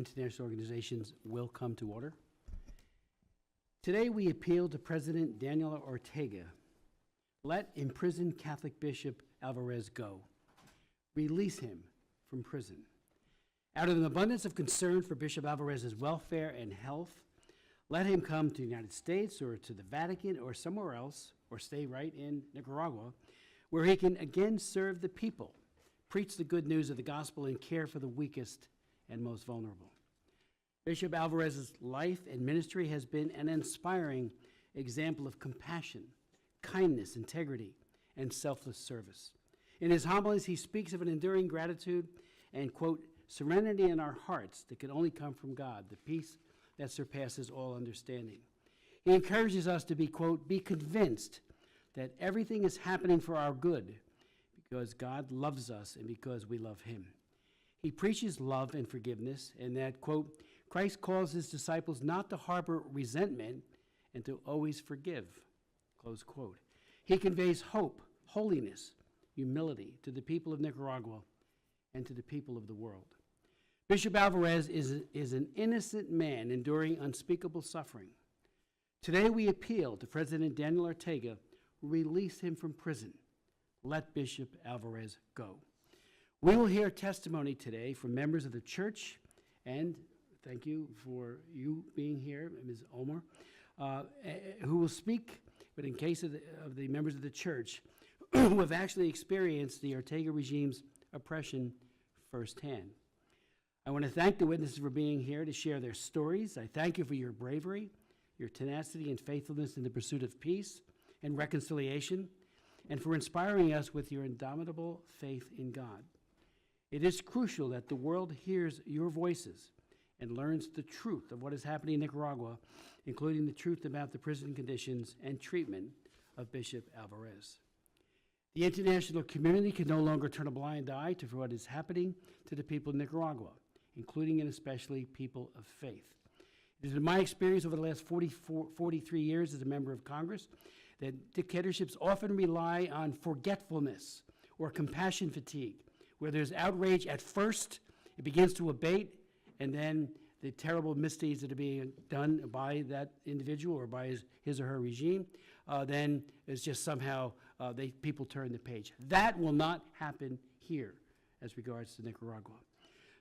international organizations will come to order. Today we appeal to President Daniel Ortega. Let imprisoned Catholic Bishop Alvarez go. Release him from prison. Out of an abundance of concern for Bishop Alvarez's welfare and health, let him come to the United States or to the Vatican or somewhere else, or stay right in Nicaragua, where he can again serve the people, preach the good news of the gospel, and care for the weakest and most vulnerable. Bishop Alvarez's life and ministry has been an inspiring example of compassion, kindness, integrity, and selfless service. In his homilies, he speaks of an enduring gratitude and, quote, serenity in our hearts that can only come from God, the peace that surpasses all understanding. He encourages us to be, quote, be convinced that everything is happening for our good because God loves us and because we love him. He preaches love and forgiveness, and that, quote, Christ calls his disciples not to harbor resentment and to always forgive, close quote. He conveys hope, holiness, humility to the people of Nicaragua and to the people of the world. Bishop Alvarez is an innocent man enduring unspeakable suffering. Today we appeal to President Daniel Ortega, release him from prison. Let Bishop Alvarez go. We will hear testimony today from members of the church, and thank you for you being here, Ms. Omar, who will speak, but in case of the members of the church, who have actually experienced the Ortega regime's oppression firsthand. I want to thank the witnesses for being here to share their stories. I thank you for your bravery, your tenacity and faithfulness in the pursuit of peace and reconciliation, and for inspiring us with your indomitable faith in God. It is crucial that the world hears your voices and learns the truth of what is happening in Nicaragua, including the truth about the prison conditions and treatment of Bishop Alvarez. The international community can no longer turn a blind eye to what is happening to the people of Nicaragua, including and especially people of faith. It has been my experience over the last 43 years as a member of Congress that dictatorships often rely on forgetfulness or compassion fatigue, where there's outrage at first, it begins to abate, and then the terrible misdeeds that are being done by that individual or by his or her regime, then it's just somehow people turn the page. That will not happen here as regards to Nicaragua.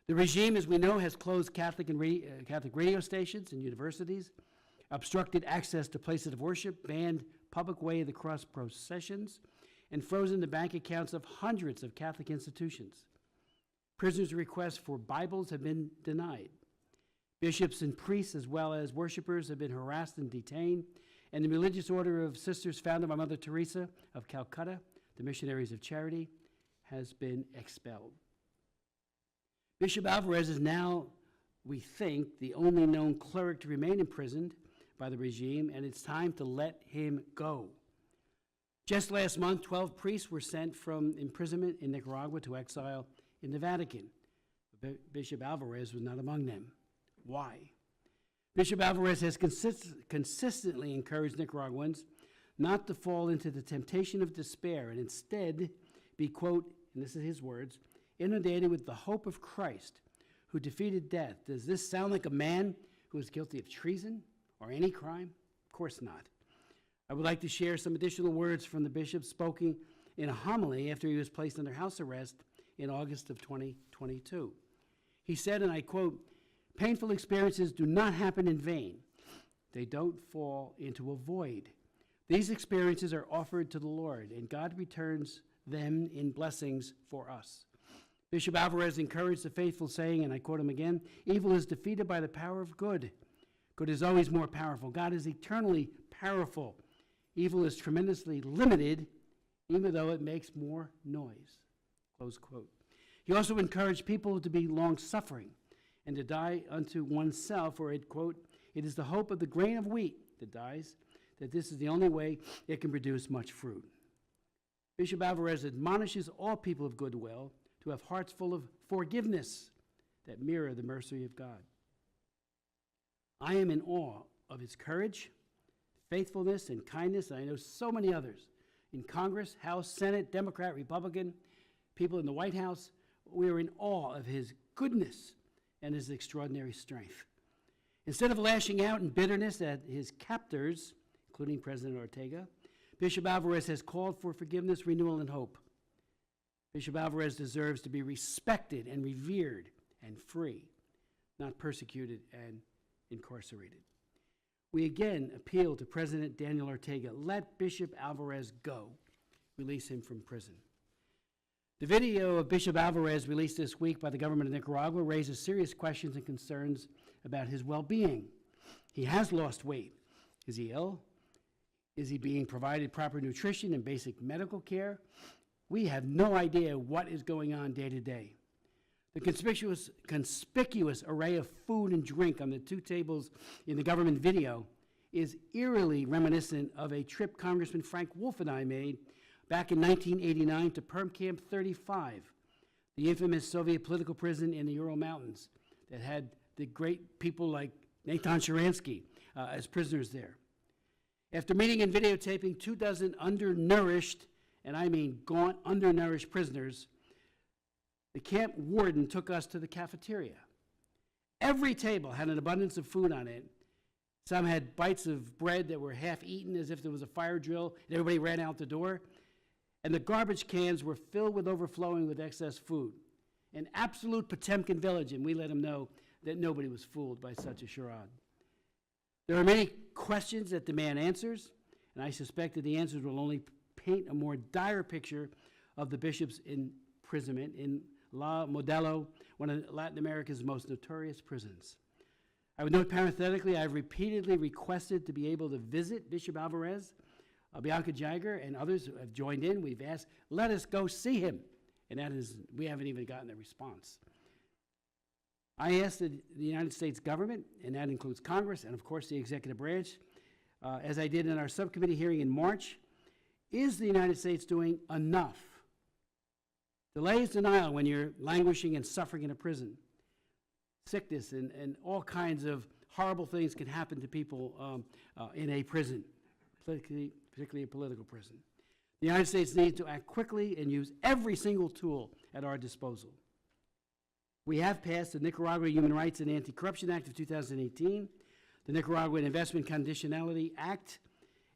The regime, as we know, has closed Catholic radio stations and universities, obstructed access to places of worship, banned public way of the cross processions, and frozen the bank accounts of hundreds of Catholic institutions. Prisoners' requests for Bibles have been denied. Bishops and priests, as well as worshipers, have been harassed and detained, and the religious order of sisters founded by Mother Teresa of Calcutta, the Missionaries of Charity, has been expelled. Bishop Alvarez is now, we think, the only known cleric to remain imprisoned by the regime, and it's time to let him go. Just last month, 12 priests were sent from imprisonment in Nicaragua to exile in the Vatican. Bishop Alvarez was not among them. Why? Bishop Alvarez has consistently encouraged Nicaraguans not to fall into the temptation of despair and instead be, quote, and this is his words, inundated with the hope of Christ who defeated death. Does this sound like a man who is guilty of treason or any crime? Of course not. I would like to share some additional words from the bishop spoken in a homily after he was placed under house arrest in August of 2022. He said, and I quote, painful experiences do not happen in vain. They don't fall into a void. These experiences are offered to the Lord, and God returns them in blessings for us. Bishop Alvarez encouraged the faithful, saying, and I quote him again, evil is defeated by the power of good. Good is always more powerful. God is eternally powerful. Evil is tremendously limited, even though it makes more noise. Close quote. He also encouraged people to be long-suffering and to die unto oneself, or it, quote, it is the hope of the grain of wheat that dies, that this is the only way it can produce much fruit. Bishop Alvarez admonishes all people of goodwill to have hearts full of forgiveness that mirror the mercy of God. I am in awe of his courage, faithfulness, and kindness, and I know so many others in Congress, House, Senate, Democrat, Republican, people in the White House. We are in awe of his goodness and his extraordinary strength. Instead of lashing out in bitterness at his captors, including President Ortega, Bishop Alvarez has called for forgiveness, renewal, and hope. Bishop Alvarez deserves to be respected and revered and free, not persecuted and incarcerated. We again appeal to President Daniel Ortega, let Bishop Alvarez go. Release him from prison. The video of Bishop Alvarez released this week by the government of Nicaragua raises serious questions and concerns about his well-being. He has lost weight. Is he ill? Is he being provided proper nutrition and basic medical care? We have no idea what is going on day to day. The conspicuous array of food and drink on the two tables in the government video is eerily reminiscent of a trip Congressman Frank Wolf and I made back in 1989 to Perm Camp 35, the infamous Soviet political prison in the Ural Mountains that had the great people like Nathan Sharansky as prisoners there. After meeting and videotaping 24 undernourished, and I mean gaunt, undernourished prisoners, the camp warden took us to the cafeteria. Every table had an abundance of food on it. Some had bites of bread that were half eaten as if there was a fire drill, and everybody ran out the door. And the garbage cans were filled with overflowing with excess food. An absolute Potemkin village, and we let them know that nobody was fooled by such a charade. There are many questions that demand answers, and I suspect that the answers will only paint a more dire picture of the bishop's imprisonment in La Modelo, one of Latin America's most notorious prisons. I would note parenthetically, I've repeatedly requested to be able to visit Bishop Alvarez. Bianca Jagger and others have joined in. We've asked, let us go see him. And that is, we haven't even gotten a response. I asked the United States government, and that includes Congress and, of course, the executive branch, as I did in our subcommittee hearing in March, is the United States doing enough? Delay is denial when you're languishing and suffering in a prison. Sickness and all kinds of horrible things can happen to people in a prison, particularly a political prison. The United States needs to act quickly and use every single tool at our disposal. We have passed the Nicaragua Human Rights and Anti-Corruption Act of 2018, the Nicaraguan Investment Conditionality Act,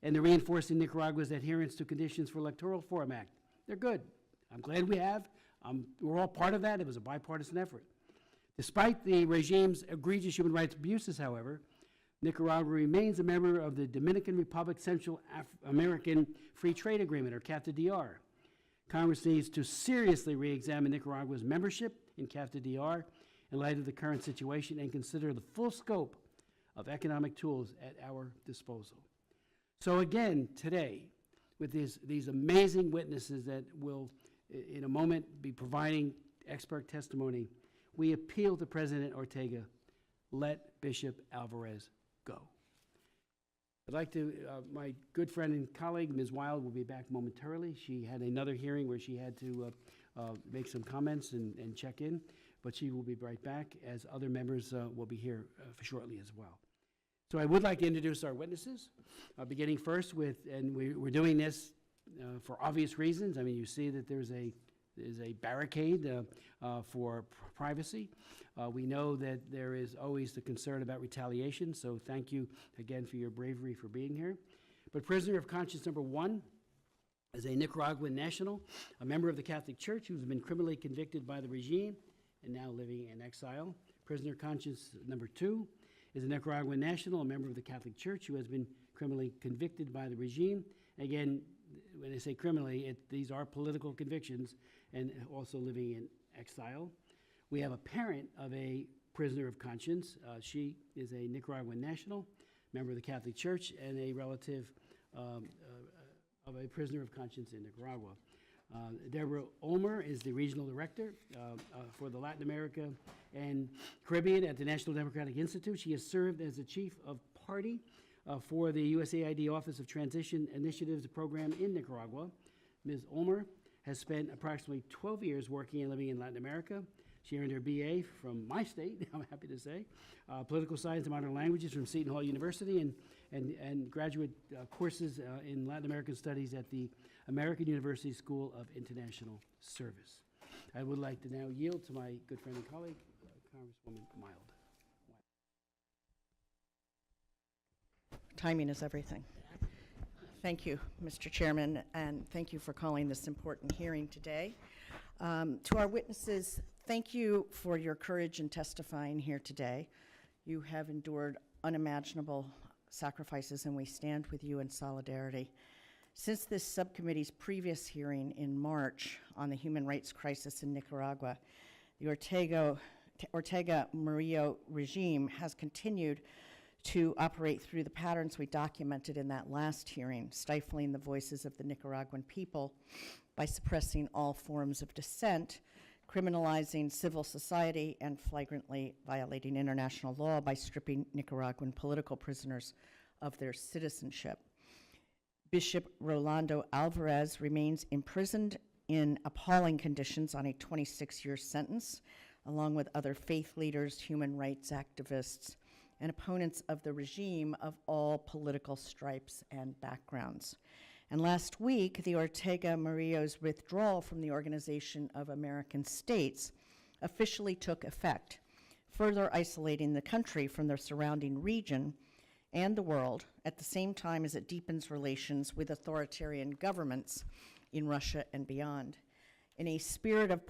and the Reinforcing Nicaragua's Adherence to Conditions for Electoral Reform Act. They're good. I'm glad we have. We're all part of that. It was a bipartisan effort. Despite the regime's egregious human rights abuses, however, Nicaragua remains a member of the Dominican Republic Central American Free Trade Agreement, or CAFTA-DR. Congress needs to seriously re-examine Nicaragua's membership in CAFTA-DR in light of the current situation and consider the full scope of economic tools at our disposal. So again, today, with these amazing witnesses that will, in a moment, be providing expert testimony, we appeal to President Ortega, let Bishop Alvarez go. I'd like to, my good friend and colleague, Ms. Wild, will be back momentarily. She had another hearing where she had to make some comments and check in, but she will be right back, as other members will be here shortly as well. So I would like to introduce our witnesses, beginning first with, and we're doing this for obvious reasons. I mean, you see that there's a barricade for privacy. We know that there is always the concern about retaliation, so thank you again for your bravery for being here. But prisoner of conscience number one is a Nicaraguan national, a member of the Catholic Church who's been criminally convicted by the regime and now living in exile. Prisoner of conscience number two is a Nicaraguan national, a member of the Catholic Church who has been criminally convicted by the regime. Again, when I say criminally, these are political convictions, and also living in exile. We have a parent of a prisoner of conscience. She is a Nicaraguan national, member of the Catholic Church, and a relative of a prisoner of conscience in Nicaragua. Deborah Ulmer is the regional director for the Latin America and Caribbean at the National Democratic Institute. She has served as the chief of party for the USAID Office of Transition Initiatives program in Nicaragua. Ms. Ulmer has spent approximately 12 years working and living in Latin America. She earned her BA from my state, I'm happy to say, political science and modern languages from Seton Hall University, and graduate courses in Latin American studies at the American University School of International Service. I would like to now yield to my good friend and colleague, Congresswoman Mild. Timing is everything. Thank you, Mr. Chairman, and thank you for calling this important hearing today. To our witnesses, thank you for your courage in testifying here today. You have endured unimaginable sacrifices, and we stand with you in solidarity. Since this subcommittee's previous hearing in March on the human rights crisis in Nicaragua, the Ortega Murillo regime has continued to operate through the patterns we documented in that last hearing, stifling the voices of the Nicaraguan people by suppressing all forms of dissent, criminalizing civil society, and flagrantly violating international law by stripping Nicaraguan political prisoners of their citizenship. Bishop Rolando Alvarez remains imprisoned in appalling conditions on a 26-year sentence, along with other faith leaders, human rights activists, and opponents of the regime of all political stripes and backgrounds. And last week, the Ortega Murillo's withdrawal from the Organization of American States officially took effect, further isolating the country from the surrounding region and the world at the same time as it deepens relations with authoritarian governments in Russia and beyond. In a spirit of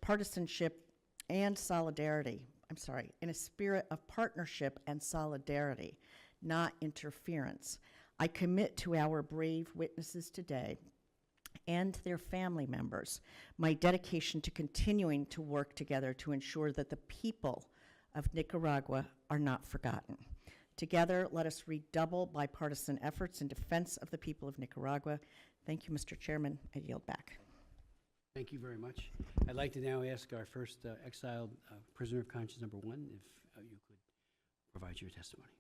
partisanship and solidarity, in a spirit of partnership and solidarity, not interference, I commit to our brave witnesses today and their family members my dedication to continuing to work together to ensure that the people of Nicaragua are not forgotten. Together, let us redouble bipartisan efforts in defense of the people of Nicaragua. Thank you, Mr. Chairman. I yield back. Thank you very much. I'd like to now ask our first exiled prisoner of conscience number 1, if you could provide your testimony.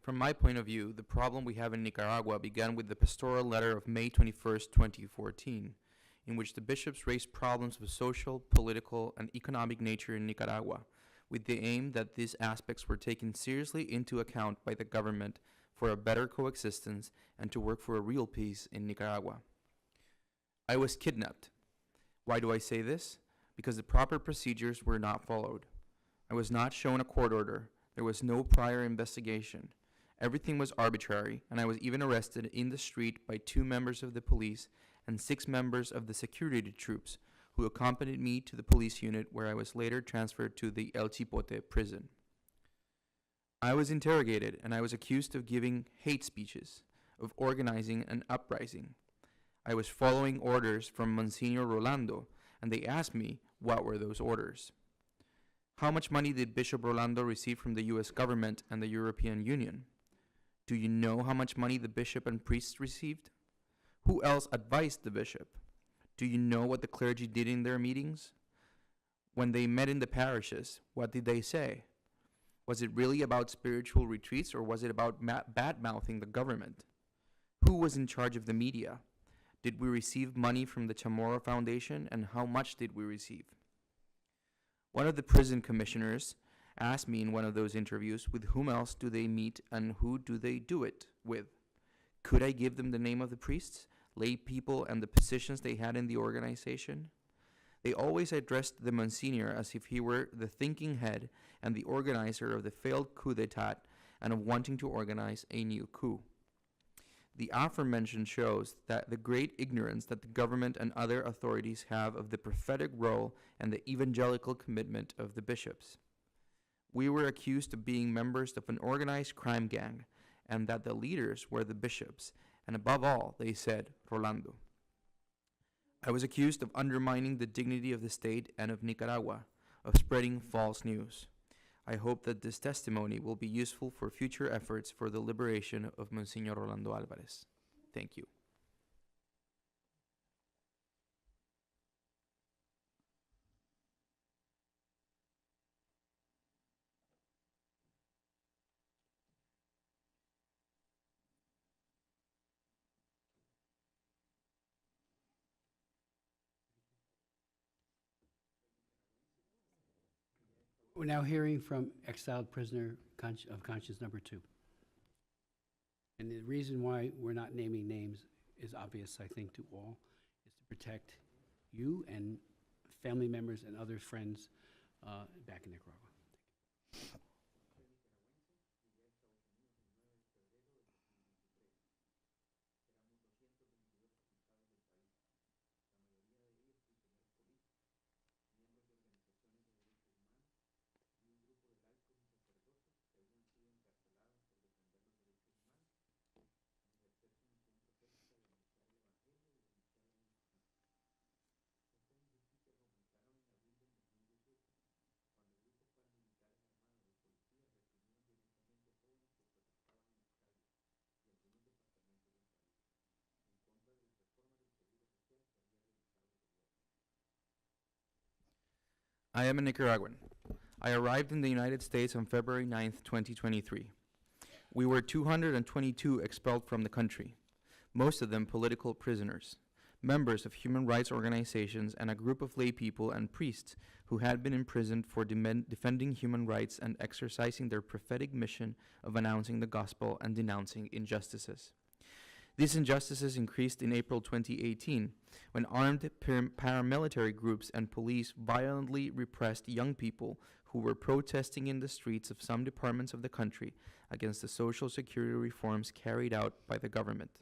From my point of view, the problem we have in Nicaragua began with the pastoral letter of May 21st, 2014, in which the bishops raised problems of social, political, and economic nature in Nicaragua, with the aim that these aspects were taken seriously into account by the government for a better coexistence and to work for a real peace in Nicaragua. I was kidnapped. Why do I say this? Because the proper procedures were not followed. I was not shown a court order. There was no prior investigation. Everything was arbitrary, and I was even arrested in the street by 2 members of the police and 6 members of the security troops who accompanied me to the police unit, where I was later transferred to the El Chipote prison. I was interrogated, and I was accused of giving hate speeches, of organizing an uprising. I was following orders from Monsignor Rolando, and they asked me what were those orders. How much money did Bishop Rolando receive from the U.S. government and the European Union? Do you know how much money the bishop and priests received? Who else advised the bishop? Do you know what the clergy did in their meetings? When they met in the parishes, what did they say? Was it really about spiritual retreats, or was it about bad-mouthing the government? Who was in charge of the media? Did we receive money from the Chamorro Foundation, and how much did we receive? One of the prison commissioners asked me in one of those interviews, with whom else do they meet and who do they do it with? Could I give them the name of the priests, lay people, and the positions they had in the organization? They always addressed the Monsignor as if he were the thinking head and the organizer of the failed coup d'etat and of wanting to organize a new coup. The aforementioned shows that the great ignorance that the government and other authorities have of the prophetic role and the evangelical commitment of the bishops. We were accused of being members of an organized crime gang, and that the leaders were the bishops, and above all, they said, Rolando. I was accused of undermining the dignity of the state and of Nicaragua, of spreading false news. I hope that this testimony will be useful for future efforts for the liberation of Monsignor Rolando Alvarez. Thank you. We're now hearing from exiled prisoner of conscience number 2. And the reason why we're not naming names is obvious, I think, to all, is to protect you and family members and other friends back in Nicaragua. I am a Nicaraguan. I arrived in the United States on February 9th, 2023. We were 222 expelled from the country, most of them political prisoners, members of human rights organizations, and a group of lay people and priests who had been imprisoned for defending human rights and exercising their prophetic mission of announcing the gospel and denouncing injustices. These injustices increased in April 2018, when armed paramilitary groups and police violently repressed young people who were protesting in the streets of some departments of the country against the social security reforms carried out by the government.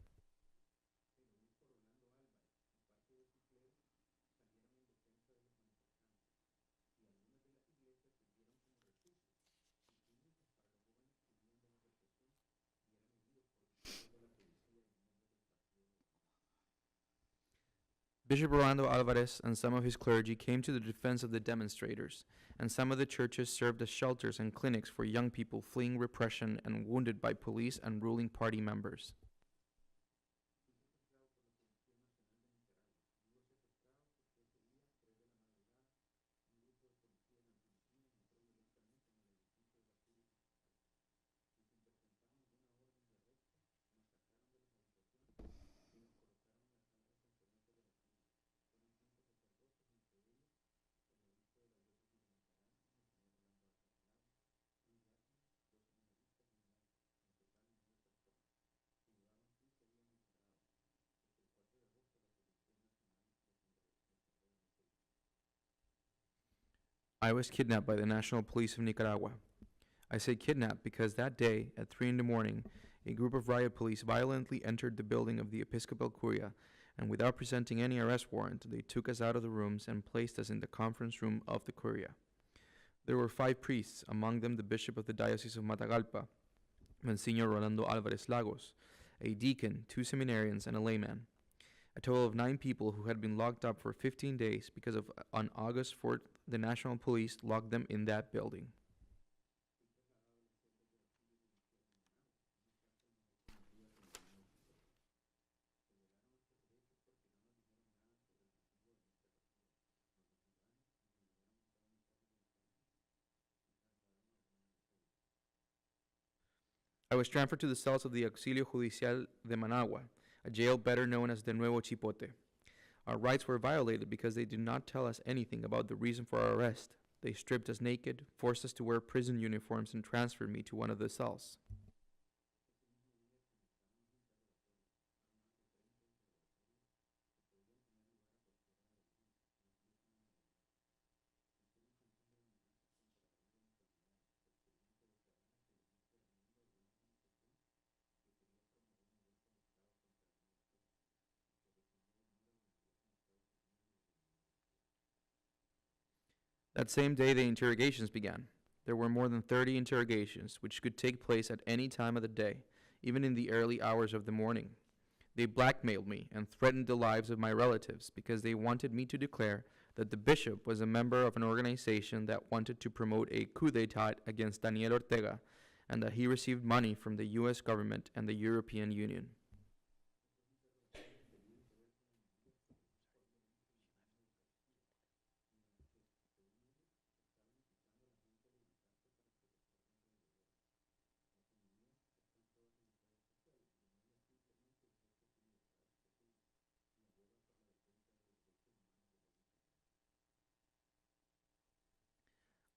Bishop Rolando Alvarez and some of his clergy came to the defense of the demonstrators, and some of the churches served as shelters and clinics for young people fleeing repression and wounded by police and ruling party members. I was kidnapped by the National Police of Nicaragua. I say kidnapped because that day, at 3 in the morning, a group of riot police violently entered the building of the Episcopal Curia, and without presenting any arrest warrant, they took us out of the rooms and placed us in the conference room of the Curia. There were 5 priests, among them the Bishop of the Diocese of Matagalpa, Monsignor Rolando Alvarez Lagos, a deacon, 2 seminarians, and a layman. A total of 9 people who had been locked up for 15 days because on August 4th, the National Police locked them in that building. I was transferred to the cells of the Auxilio Judicial de Managua, a jail better known as the Nuevo Chipote. Our rights were violated because they did not tell us anything about the reason for our arrest. They stripped us naked, forced us to wear prison uniforms, and transferred me to one of the cells. That same day, the interrogations began. There were more than 30 interrogations, which could take place at any time of the day, even in the early hours of the morning. They blackmailed me and threatened the lives of my relatives because they wanted me to declare that the bishop was a member of an organization that wanted to promote a coup d'etat against Daniel Ortega and that he received money from the U.S. government and the European Union.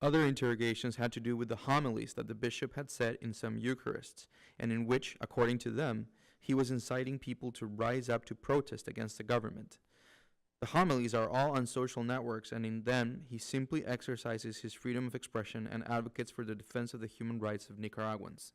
Other interrogations had to do with the homilies that the bishop had said in some Eucharists, and in which, according to them, he was inciting people to rise up to protest against the government. The homilies are all on social networks, and in them, he simply exercises his freedom of expression and advocates for the defense of the human rights of Nicaraguans.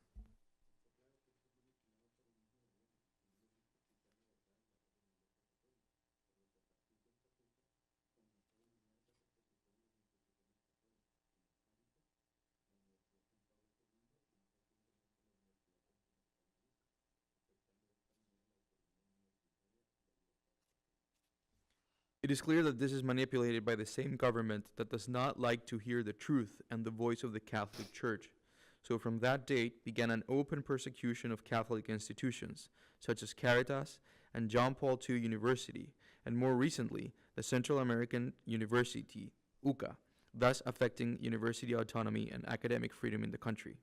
It is clear that this is manipulated by the same government that does not like to hear the truth and the voice of the Catholic Church. So from that date began an open persecution of Catholic institutions, such as Caritas and John Paul II University, and more recently, the Central American University, UCA, thus affecting university autonomy and academic freedom in the country.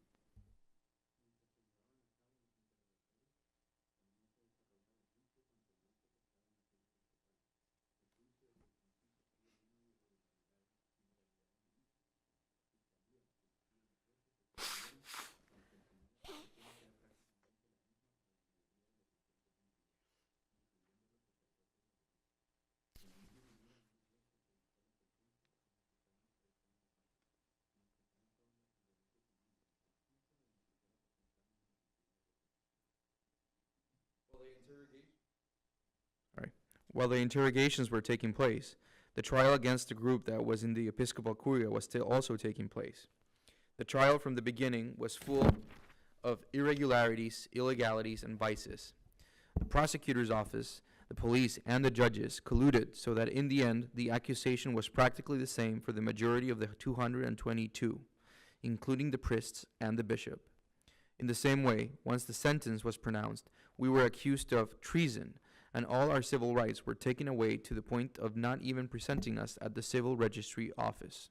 While the interrogations were taking place, the trial against the group that was in the Episcopal Curia was still also taking place. The trial from the beginning was full of irregularities, illegalities, and vices. The prosecutor's office, the police, and the judges colluded so that in the end, the accusation was practically the same for the majority of the 222, including the priests and the bishop. In the same way, once the sentence was pronounced, we were accused of treason, and all our civil rights were taken away to the point of not even presenting us at the civil registry office.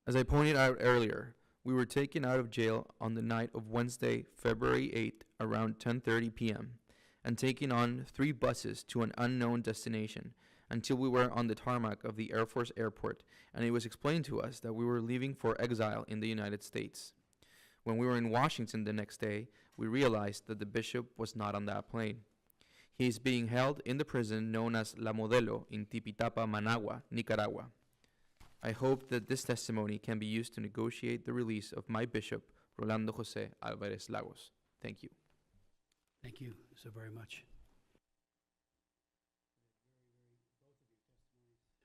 As I pointed out earlier, we were taken out of jail on the night of Wednesday, February 8th, around 10:30 p.m., and taken on 3 buses to an unknown destination until we were on the tarmac of the Air Force Airport, and it was explained to us that we were leaving for exile in the United States. When we were in Washington the next day, we realized that the bishop was not on that plane. He is being held in the prison known as La Modelo in Tipitapa, Managua, Nicaragua. I hope that this testimony can be used to negotiate the release of my bishop, Rolando José Alvarez Lagos. Thank you. Thank you so very much.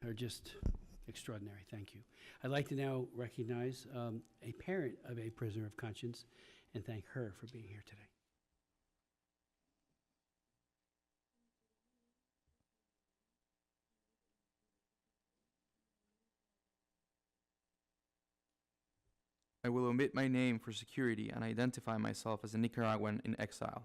Are just extraordinary. Thank you. I'd like to now recognize a parent of a prisoner of conscience and thank her for being here today. I will omit my name for security and identify myself as a Nicaraguan in exile.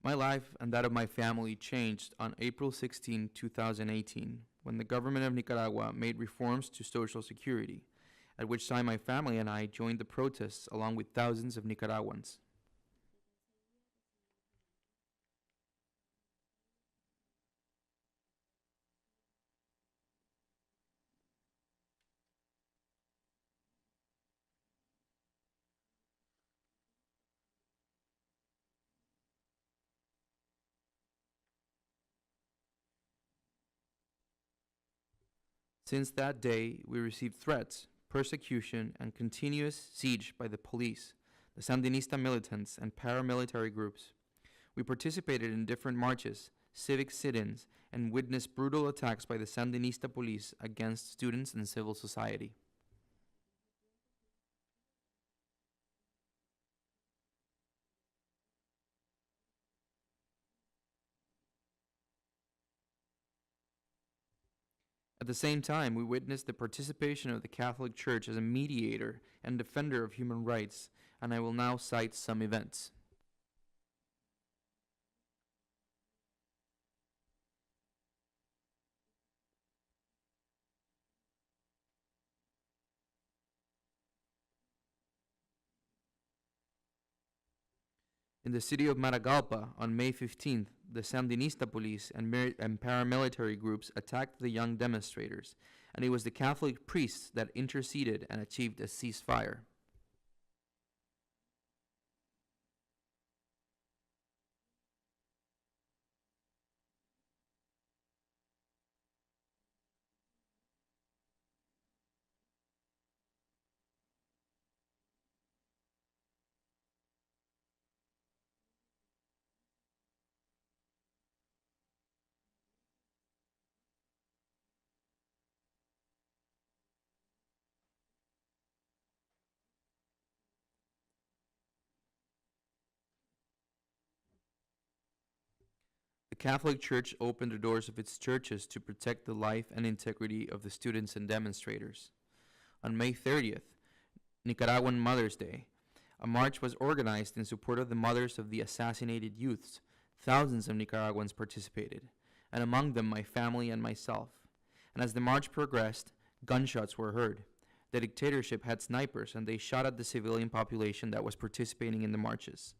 My life and that of my family changed on April 16, 2018, when the government of Nicaragua made reforms to Social Security, at which time my family and I joined the protests along with thousands of Nicaraguans. Since that day, we received threats, persecution, and continuous siege by the police, the Sandinista militants, and paramilitary groups. We participated in different marches, civic sit-ins, and witnessed brutal attacks by the Sandinista police against students and civil society. At the same time, we witnessed the participation of the Catholic Church as a mediator and defender of human rights, and I will now cite some events. In the city of Maragalpa, on May 15th, the Sandinista police and paramilitary groups attacked the young demonstrators, and it was the Catholic priests that interceded and achieved a ceasefire. The Catholic Church opened the doors of its churches to protect the life and integrity of the students and demonstrators. On May 30th, Nicaraguan Mother's Day, a march was organized in support of the mothers of the assassinated youths. Thousands of Nicaraguans participated, and among them my family and myself. And as the march progressed, gunshots were heard. The dictatorship had snipers, and they shot at the civilian population that was participating in the marches.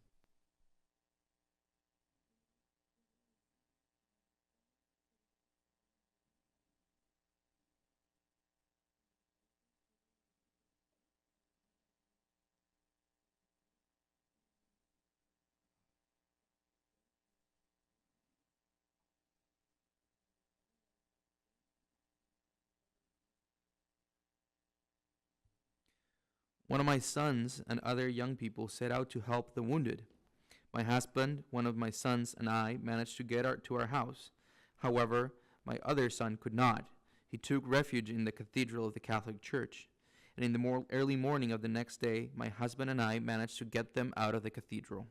One of my sons and other young people set out to help the wounded. My husband, one of my sons, and I managed to get to our house. However, my other son could not. He took refuge in the cathedral of the Catholic Church. And in the early morning of the next day, my husband and I managed to get them out of the cathedral.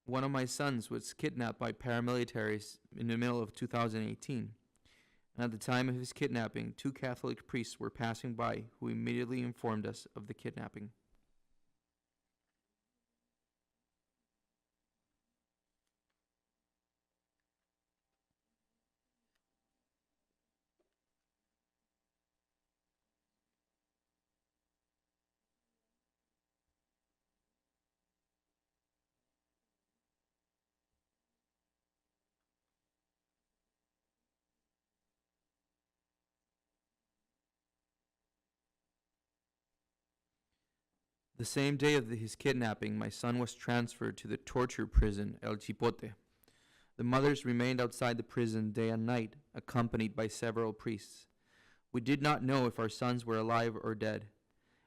One of my sons was kidnapped by paramilitaries in the middle of 2018. And at the time of his kidnapping, 2 Catholic priests were passing by who immediately informed us of the kidnapping. The same day of his kidnapping, my son was transferred to the torture prison El Chipote. The mothers remained outside the prison day and night, accompanied by several priests. We did not know if our sons were alive or dead,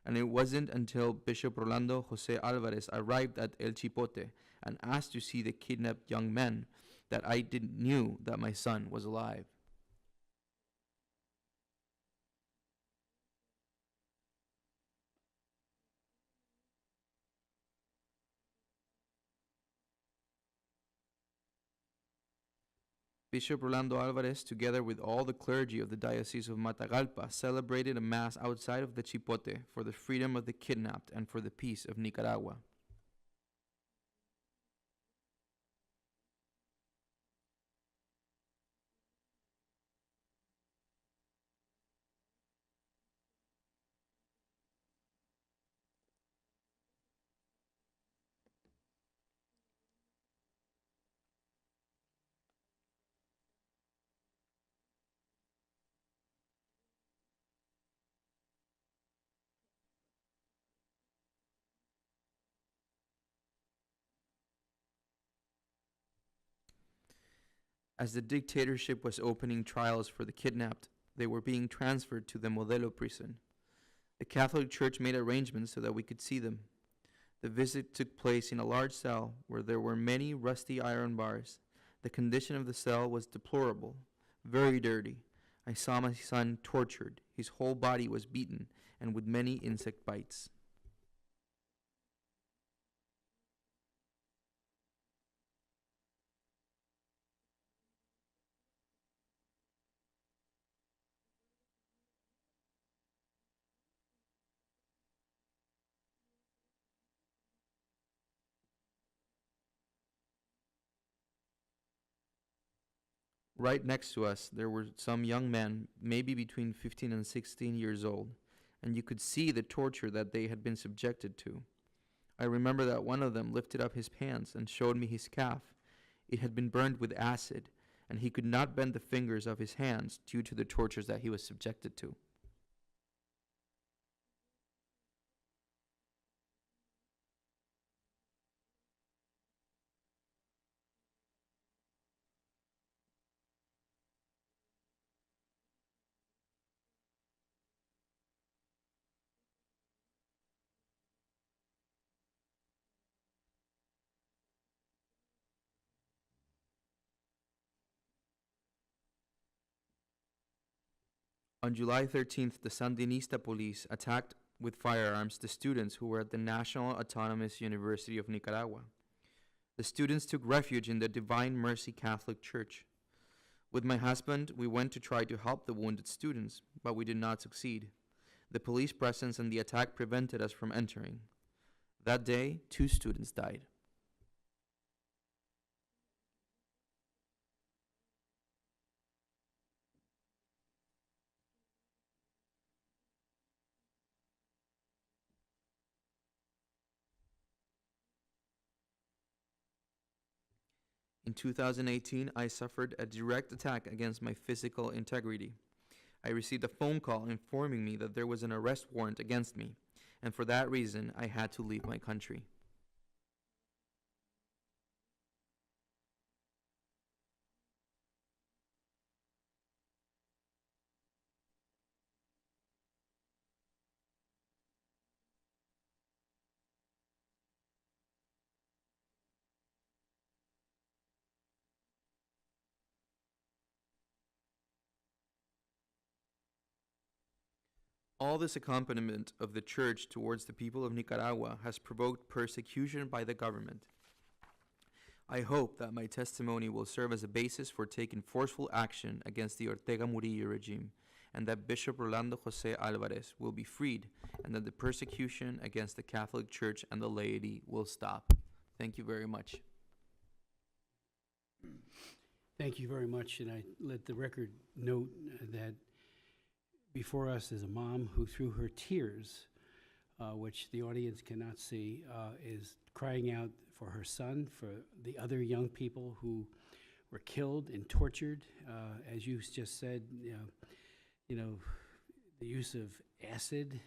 and it wasn't until Bishop Rolando Jose Alvarez arrived at El Chipote and asked to see the kidnapped young men that I knew that my son was alive. Bishop Rolando Alvarez, together with all the clergy of the Diocese of Matagalpa, celebrated a mass outside of the Chipote for the freedom of the kidnapped and for the peace of Nicaragua. As the dictatorship was opening trials for the kidnapped, they were being transferred to the Modelo prison. The Catholic Church made arrangements so that we could see them. The visit took place in a large cell where there were many rusty iron bars. The condition of the cell was deplorable, very dirty. I saw my son tortured. His whole body was beaten and with many insect bites. Right next to us, there were some young men, maybe between 15 and 16 years old, and you could see the torture that they had been subjected to. I remember that one of them lifted up his pants and showed me his calf. It had been burned with acid, and he could not bend the fingers of his hands due to the tortures that he was subjected to. On July 13th, the Sandinista police attacked with firearms the students who were at the National Autonomous University of Nicaragua. The students took refuge in the Divine Mercy Catholic Church. With my husband, we went to try to help the wounded students, but we did not succeed. The police presence and the attack prevented us from entering. That day, 2 students died. In 2018, I suffered a direct attack against my physical integrity. I received a phone call informing me that there was an arrest warrant against me, and for that reason, I had to leave my country. All this accompaniment of the Church towards the people of Nicaragua has provoked persecution by the government. I hope that my testimony will serve as a basis for taking forceful action against the Ortega Murillo regime, and that Bishop Rolando Jose Alvarez will be freed, and that the persecution against the Catholic Church and the laity will stop. Thank you very much. Thank you very much, and I let the record note that before us is a mom who, through her tears, which the audience cannot see, is crying out for her son, for the other young people who were killed and tortured. As you just said, the use of acid,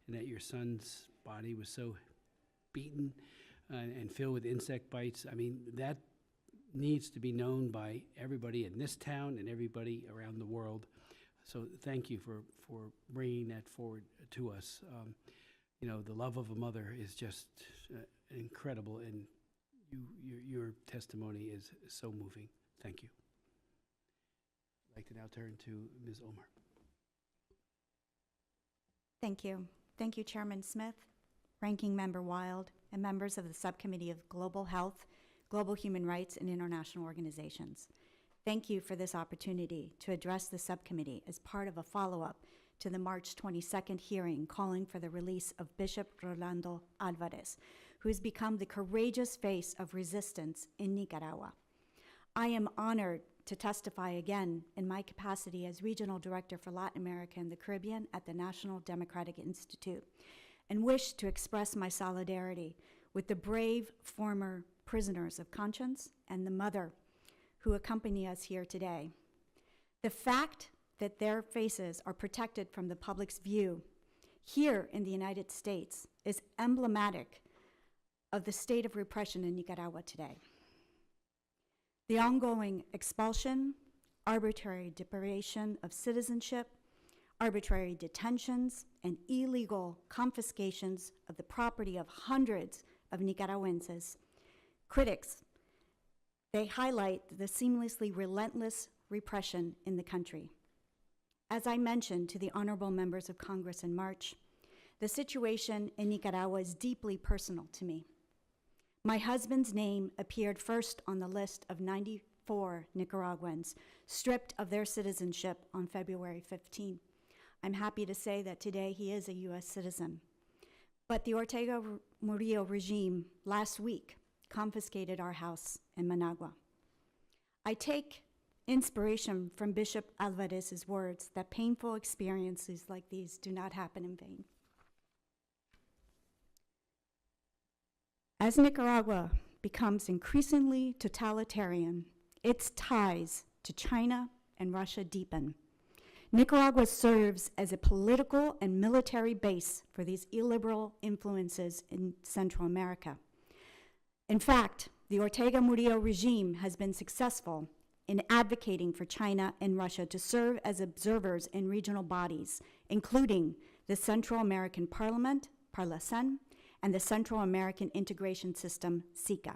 and that your son's body was so beaten and filled with insect bites. I mean, that needs to be known by everybody in this town and everybody around the world. So thank you for bringing that forward to us. The love of a mother is just incredible, and your testimony is so moving. Thank you. I'd like to now turn to Ms. Omar. Thank you. Thank you, Chairman Smith, Ranking Member Wild, and members of the Subcommittee of Global Health, Global Human Rights, and International Organizations. Thank you for this opportunity to address the subcommittee as part of a follow-up to the March 22nd hearing calling for the release of Bishop Rolando Alvarez, who has become the courageous face of resistance in Nicaragua. I am honored to testify again in my capacity as Regional Director for Latin America and the Caribbean at the National Democratic Institute, and wish to express my solidarity with the brave former prisoners of conscience and the mother who accompany us here today. The fact that their faces are protected from the public's view here in the United States is emblematic of the state of repression in Nicaragua today. The ongoing expulsion, arbitrary deprivation of citizenship, arbitrary detentions, and illegal confiscations of the property of hundreds of Nicaraguenses. Critics, they highlight the seamlessly relentless repression in the country. As I mentioned to the honorable members of Congress in March, the situation in Nicaragua is deeply personal to me. My husband's name appeared first on the list of 94 Nicaraguans stripped of their citizenship on February 15. I'm happy to say that today he is a U.S. citizen. But the Ortega Murillo regime last week confiscated our house in Managua. I take inspiration from Bishop Alvarez's words that painful experiences like these do not happen in vain. As Nicaragua becomes increasingly totalitarian, its ties to China and Russia deepen. Nicaragua serves as a political and military base for these illiberal influences in Central America. In fact, the Ortega Murillo regime has been successful in advocating for China and Russia to serve as observers in regional bodies, including the Central American Parliament, Parlacen, and the Central American Integration System, SICA.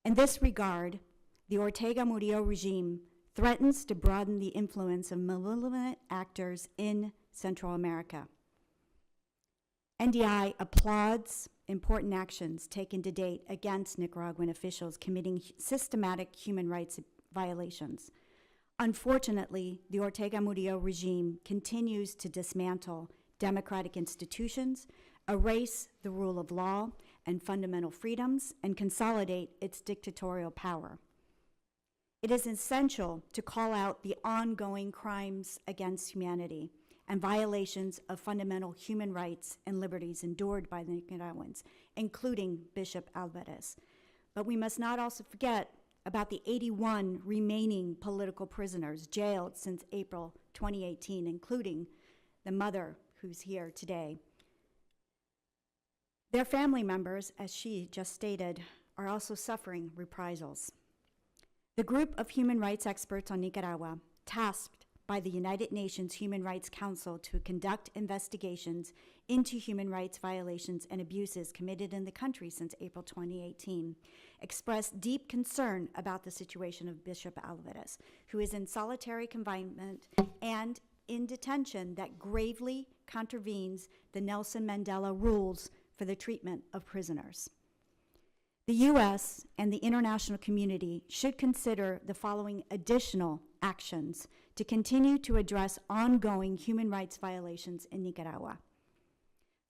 In this regard, the Ortega Murillo regime threatens to broaden the influence of malevolent actors in Central America. NDI applauds important actions taken to date against Nicaraguan officials committing systematic human rights violations. Unfortunately, the Ortega Murillo regime continues to dismantle democratic institutions, erase the rule of law and fundamental freedoms, and consolidate its dictatorial power. It is essential to call out the ongoing crimes against humanity and violations of fundamental human rights and liberties endured by the Nicaraguans, including Bishop Alvarez. But we must not also forget about the 81 remaining political prisoners jailed since April 2018, including the mother who's here today. Their family members, as she just stated, are also suffering reprisals. The group of human rights experts on Nicaragua, tasked by the United Nations Human Rights Council to conduct investigations into human rights violations and abuses committed in the country since April 2018, expressed deep concern about the situation of Bishop Alvarez, who is in solitary confinement and in detention that gravely contravenes the Nelson Mandela rules for the treatment of prisoners. The U.S. and the international community should consider the following additional actions to continue to address ongoing human rights violations in Nicaragua.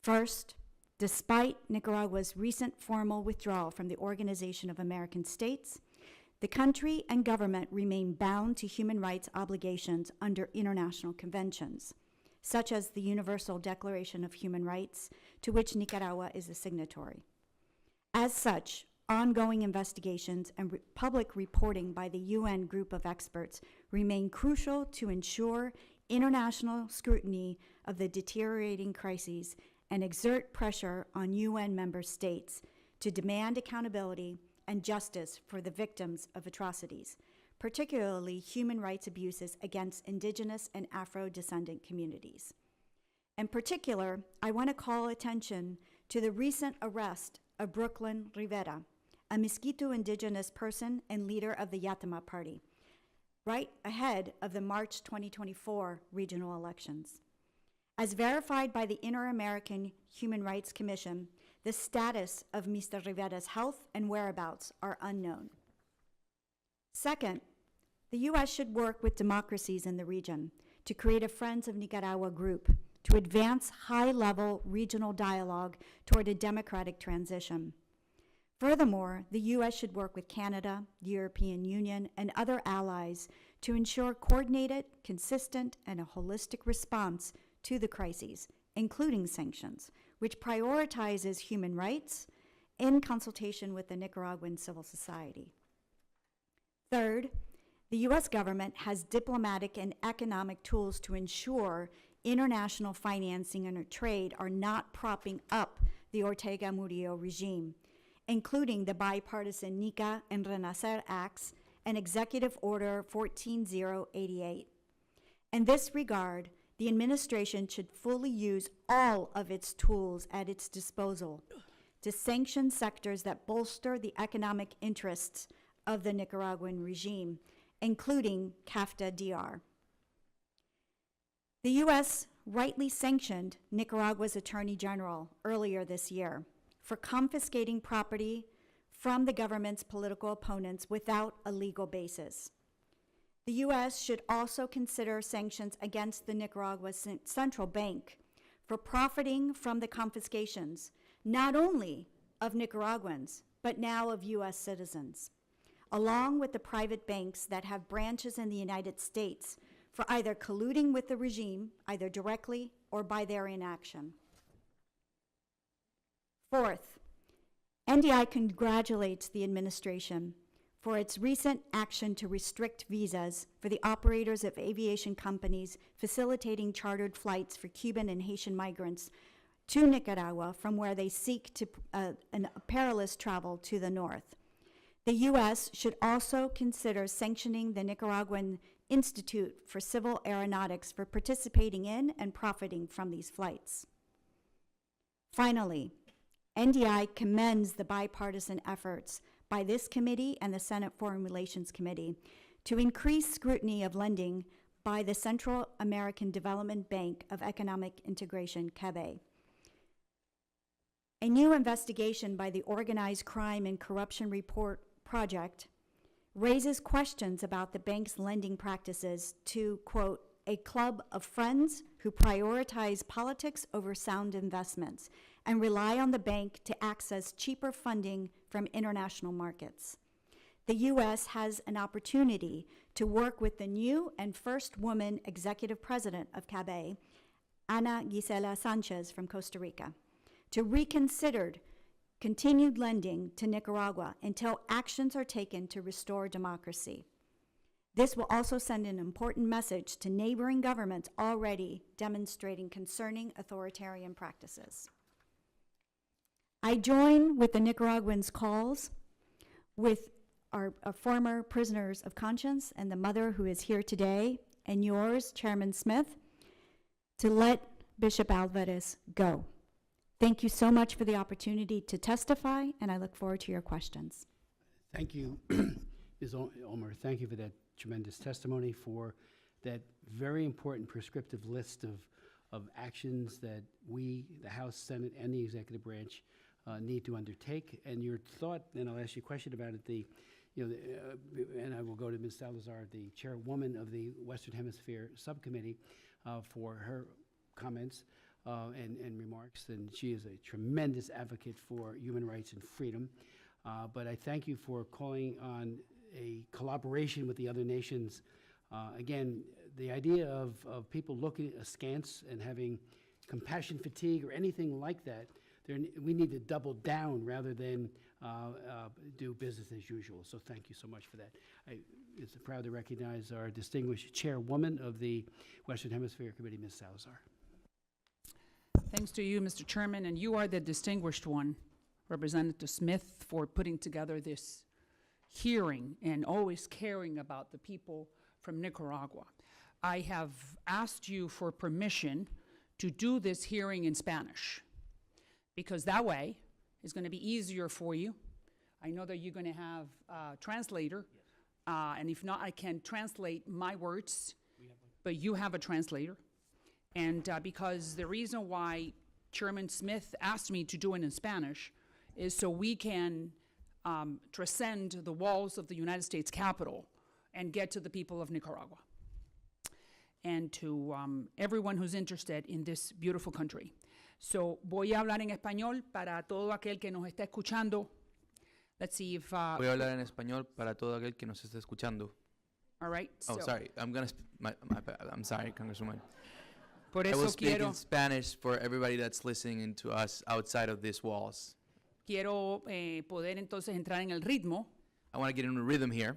First, despite Nicaragua's recent formal withdrawal from the Organization of American States, the country and government remain bound to human rights obligations under international conventions, such as the Universal Declaration of Human Rights, to which Nicaragua is a signatory. As such, ongoing investigations and public reporting by the UN group of experts remain crucial to ensure international scrutiny of the deteriorating crises and exert pressure on UN member states to demand accountability and justice for the victims of atrocities, particularly human rights abuses against indigenous and Afro-descendant communities. In particular, I want to call attention to the recent arrest of Brooklyn Rivera, a Miskito indigenous person and leader of the Yatama Party, right ahead of the March 2024 regional elections. As verified by the Inter-American Human Rights Commission, the status of Mr. Rivera's health and whereabouts are unknown. Second, the U.S. should work with democracies in the region to create a Friends of Nicaragua group to advance high-level regional dialogue toward a democratic transition. Furthermore, the U.S. should work with Canada, the European Union, and other allies to ensure coordinated, consistent, and a holistic response to the crises, including sanctions, which prioritizes human rights in consultation with the Nicaraguan civil society. Third, the U.S. government has diplomatic and economic tools to ensure international financing and trade are not propping up the Ortega Murillo regime, including the bipartisan NICA and Renacer Acts and Executive Order 14088. In this regard, the administration should fully use all of its tools at its disposal to sanction sectors that bolster the economic interests of the Nicaraguan regime, including CAFTA-DR. The U.S. rightly sanctioned Nicaragua's Attorney General earlier this year for confiscating property from the government's political opponents without a legal basis. The U.S. should also consider sanctions against the Nicaragua Central Bank for profiting from the confiscations, not only of Nicaraguans, but now of U.S. citizens, along with the private banks that have branches in the United States for either colluding with the regime, either directly or by their inaction. Fourth, NDI congratulates the administration for its recent action to restrict visas for the operators of aviation companies facilitating chartered flights for Cuban and Haitian migrants to Nicaragua from where they seek to a perilous travel to the north. The U.S. should also consider sanctioning the Nicaraguan Institute for Civil Aeronautics for participating in and profiting from these flights. Finally, NDI commends the bipartisan efforts by this committee and the Senate Foreign Relations Committee to increase scrutiny of lending by the Central American Development Bank of Economic Integration, CABE. A new investigation by the Organized Crime and Corruption Report Project raises questions about the bank's lending practices to, quote, a club of friends who prioritize politics over sound investments and rely on the bank to access cheaper funding from international markets. The U.S. has an opportunity to work with the new and first woman executive president of CABE, Ana Gisela Sanchez from Costa Rica, to reconsider continued lending to Nicaragua until actions are taken to restore democracy. This will also send an important message to neighboring governments already demonstrating concerning authoritarian practices. I join with the Nicaraguans' calls with our former prisoners of conscience and the mother who is here today, and yours, Chairman Smith, to let Bishop Alvarez go. Thank you so much for the opportunity to testify, and I look forward to your questions. Thank you, Ms. Ulmer. Thank you for that tremendous testimony, for that very important prescriptive list of actions that we, the House, Senate, and the executive branch need to undertake. And your thought, and I'll ask you a question about it, and I will go to Ms. Salazar, the chairwoman of the Western Hemisphere Subcommittee, for her comments and remarks. And she is a tremendous advocate for human rights and freedom. But I thank you for calling on a collaboration with the other nations. Again, the idea of people looking askance and having compassion fatigue or anything like that, we need to double down rather than do business as usual. So thank you so much for that. It's proud to recognize our distinguished chairwoman of the Western Hemisphere Committee, Ms. Salazar. Thanks to you, Mr. Chairman, and you are the distinguished one, Representative Smith, for putting together this hearing and always caring about the people from Nicaragua. I have asked you for permission to do this hearing in Spanish, because that way it's going to be easier for you. I know that you're going to have a translator, and if not, I can translate my words, but you have a translator. And because the reason why Chairman Smith asked me to do it in Spanish is so we can transcend the walls of the United States Capitol and get to the people of Nicaragua and to everyone who's interested in this beautiful country. So, voy a hablar en español para todo aquel que nos está escuchando. Let's see if... Voy a hablar en español para todo aquel que nos está escuchando. All right. Oh, so sorry. I'm I'm sorry, Congresswoman. Por I eso will speak quiero... in Spanish for everybody that's listening to us outside of these walls. Quiero poder entonces entrar en el ritmo I want to get in a rhythm here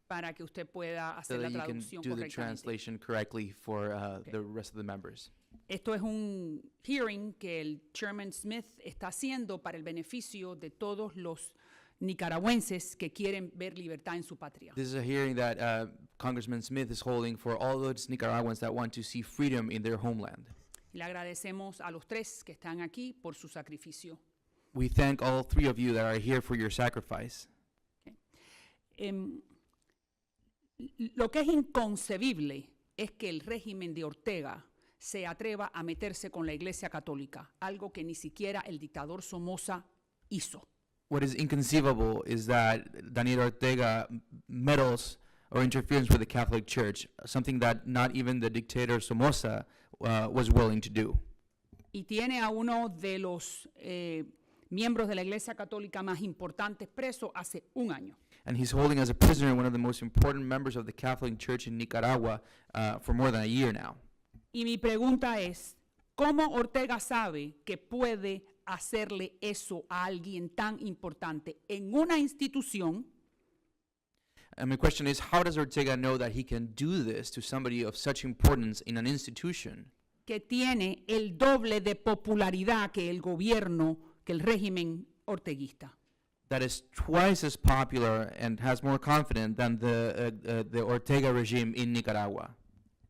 para que usted pueda so hacer la that you can traducción do the correctamente. translation correctly for the rest of the members. Esto es un hearing que el Chairman Smith está haciendo para el beneficio de todos los nicaragüenses que quieren ver libertad en su patria. This is a hearing that Congressman Smith is holding for all those Nicaraguans that want to see freedom in their homeland. Le agradecemos a los tres que están aquí por su sacrificio. We thank all three of you that are here for your sacrifice. Lo que es inconcebible es que el régimen de Ortega se atreva a meterse con la Iglesia Católica, algo que ni siquiera el dictador Somoza hizo. What is inconceivable is that Daniel Ortega meddles or interferes with the Catholic Church, something that not even the dictator Somoza was willing to do. Y tiene a uno de los miembros de la Iglesia Católica más importantes preso hace un año. And he's holding as a prisoner one of the most important members of the Catholic Church in Nicaragua for more than a year now. Y mi pregunta es, ¿cómo Ortega sabe que puede hacerle eso a alguien tan importante en una institución And my question is, how does Ortega know that he can do this to somebody of such importance in an institution que tiene el doble de popularidad que el gobierno, que el régimen orteguista? that is twice as popular and has more confidence than the Ortega regime in Nicaragua?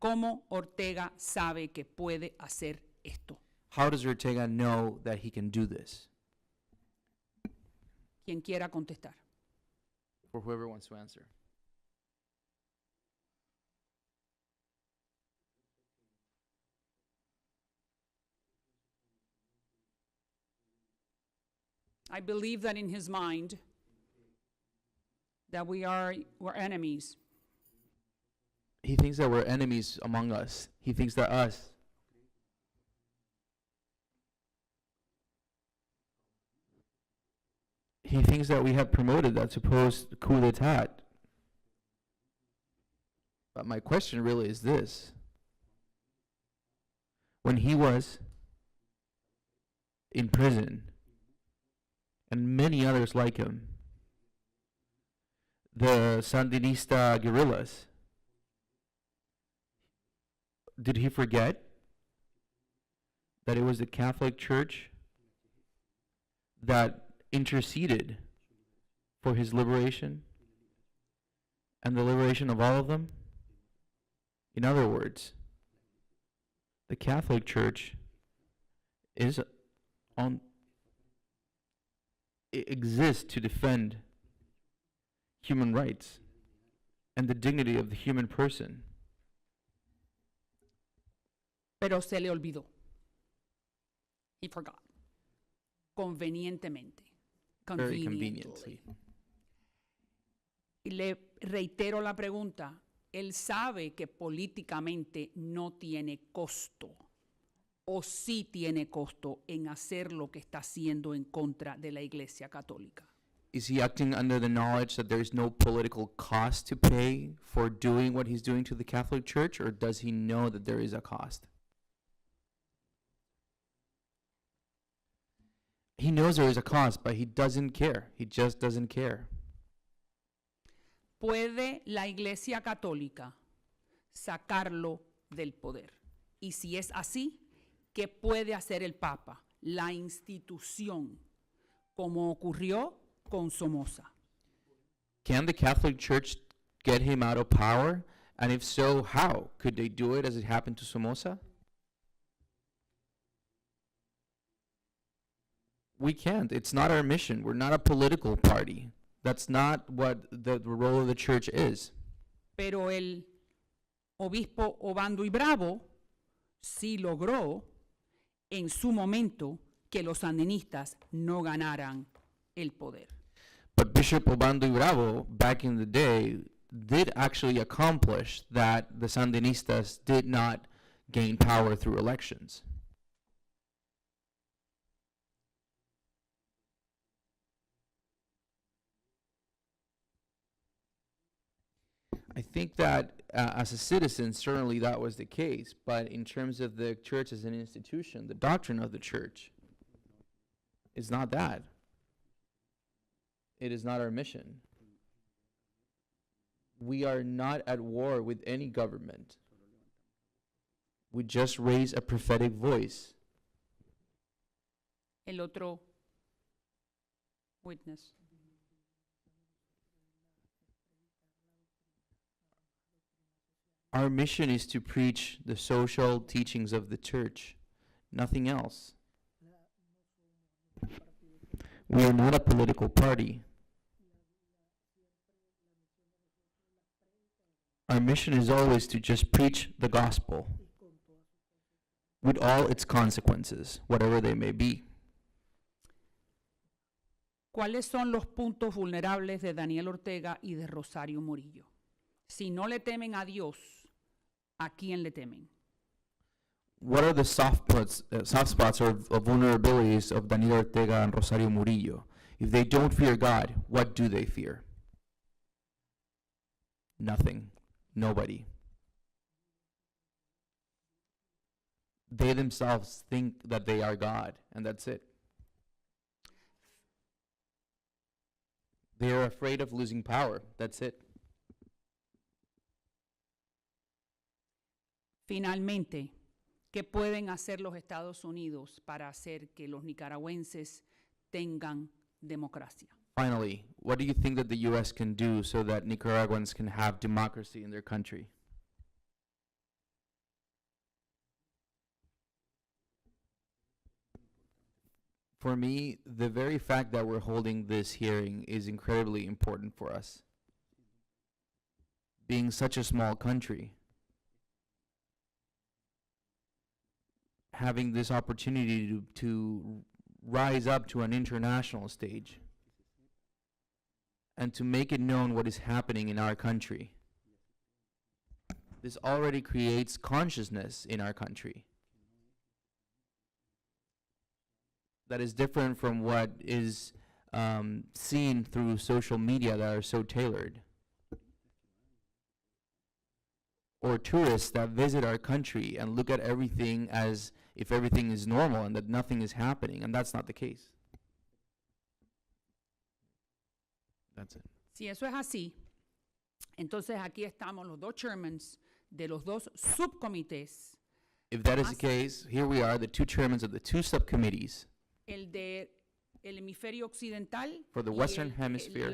¿Cómo Ortega sabe que puede hacer esto? How does Ortega know that he can do this? Quien quiera contestar. For whoever wants to answer. I believe that in his mind that we're enemies. He thinks that we're enemies among us. He thinks that us. He thinks that we have promoted that supposed coup d'etat. But my question really is this. When he was in prison, and many others like him, the Sandinista guerrillas, did he forget that it was the Catholic Church that interceded for his liberation and the liberation of all of them? In other words, the Catholic Church exists to defend human rights and the dignity of the human person. Pero se le olvidó. He forgot. convenientemente. very Conveniently. conveniently. Y le reitero la pregunta. Él sabe que políticamente no tiene costo, o sí tiene costo en hacer lo que está haciendo en contra de la Iglesia Católica. Is he acting under the knowledge that there is no political cost to pay for doing what he's doing to the Catholic Church, or does he know that there is a cost? He knows there is a cost, but he doesn't care. He just doesn't care. ¿Puede la Iglesia Católica sacarlo del poder? Y si es así, ¿qué puede hacer el Papa, la institución, como ocurrió con Somoza? Can the Catholic Church get him out of power? And if so, how? Could they do it as it happened to Somoza? We can't. It's not our mission. We're not a political party. That's not what the role of the church is. Pero el obispo Obando y Bravo sí logró en su momento que los sandinistas no ganaran el poder. But Bishop Obando y Bravo, back in the day, did actually accomplish that the Sandinistas did not gain power through elections. I think that as a citizen, certainly that was the case, but in terms of the church as an institution, the doctrine of the church is not that. It is not our mission. We are not at war with any government. We just raise a prophetic voice. El otro witness. Our mission is to preach the social teachings of the church, nothing else. We are not a political party. Our mission is always to just preach the gospel with all its consequences, whatever they may be. ¿Cuáles son los puntos vulnerables de Daniel Ortega y de Rosario Murillo? Si no le temen a Dios, ¿a quién le temen? What are the soft spots or vulnerabilities of Daniel Ortega and Rosario Murillo? If they don't fear God, what do they fear? Nothing. Nobody. They themselves think that they are God, and that's it. They are afraid of losing power. That's it. Finalmente, ¿qué pueden hacer los Estados Unidos para hacer que los nicaragüenses tengan democracia? Finally, what do you think that the U.S. can do so that Nicaraguans can have democracy in their country? For me, the very fact that we're holding this hearing is incredibly important for us. Being such a small country, having this opportunity to rise up to an international stage and to make it known what is happening in our country. This already creates consciousness in our country that is different from what is seen through social media that are so tailored. Or tourists that visit our country and look at everything as if everything is normal and that nothing is happening, and that's not the case. That's it. Si eso es así, entonces aquí estamos los dos chairmans de los dos subcomités, If that is the case, here we are, the two chairmen of the two subcommittees el de el hemisferio occidental for the y Western Hemisphere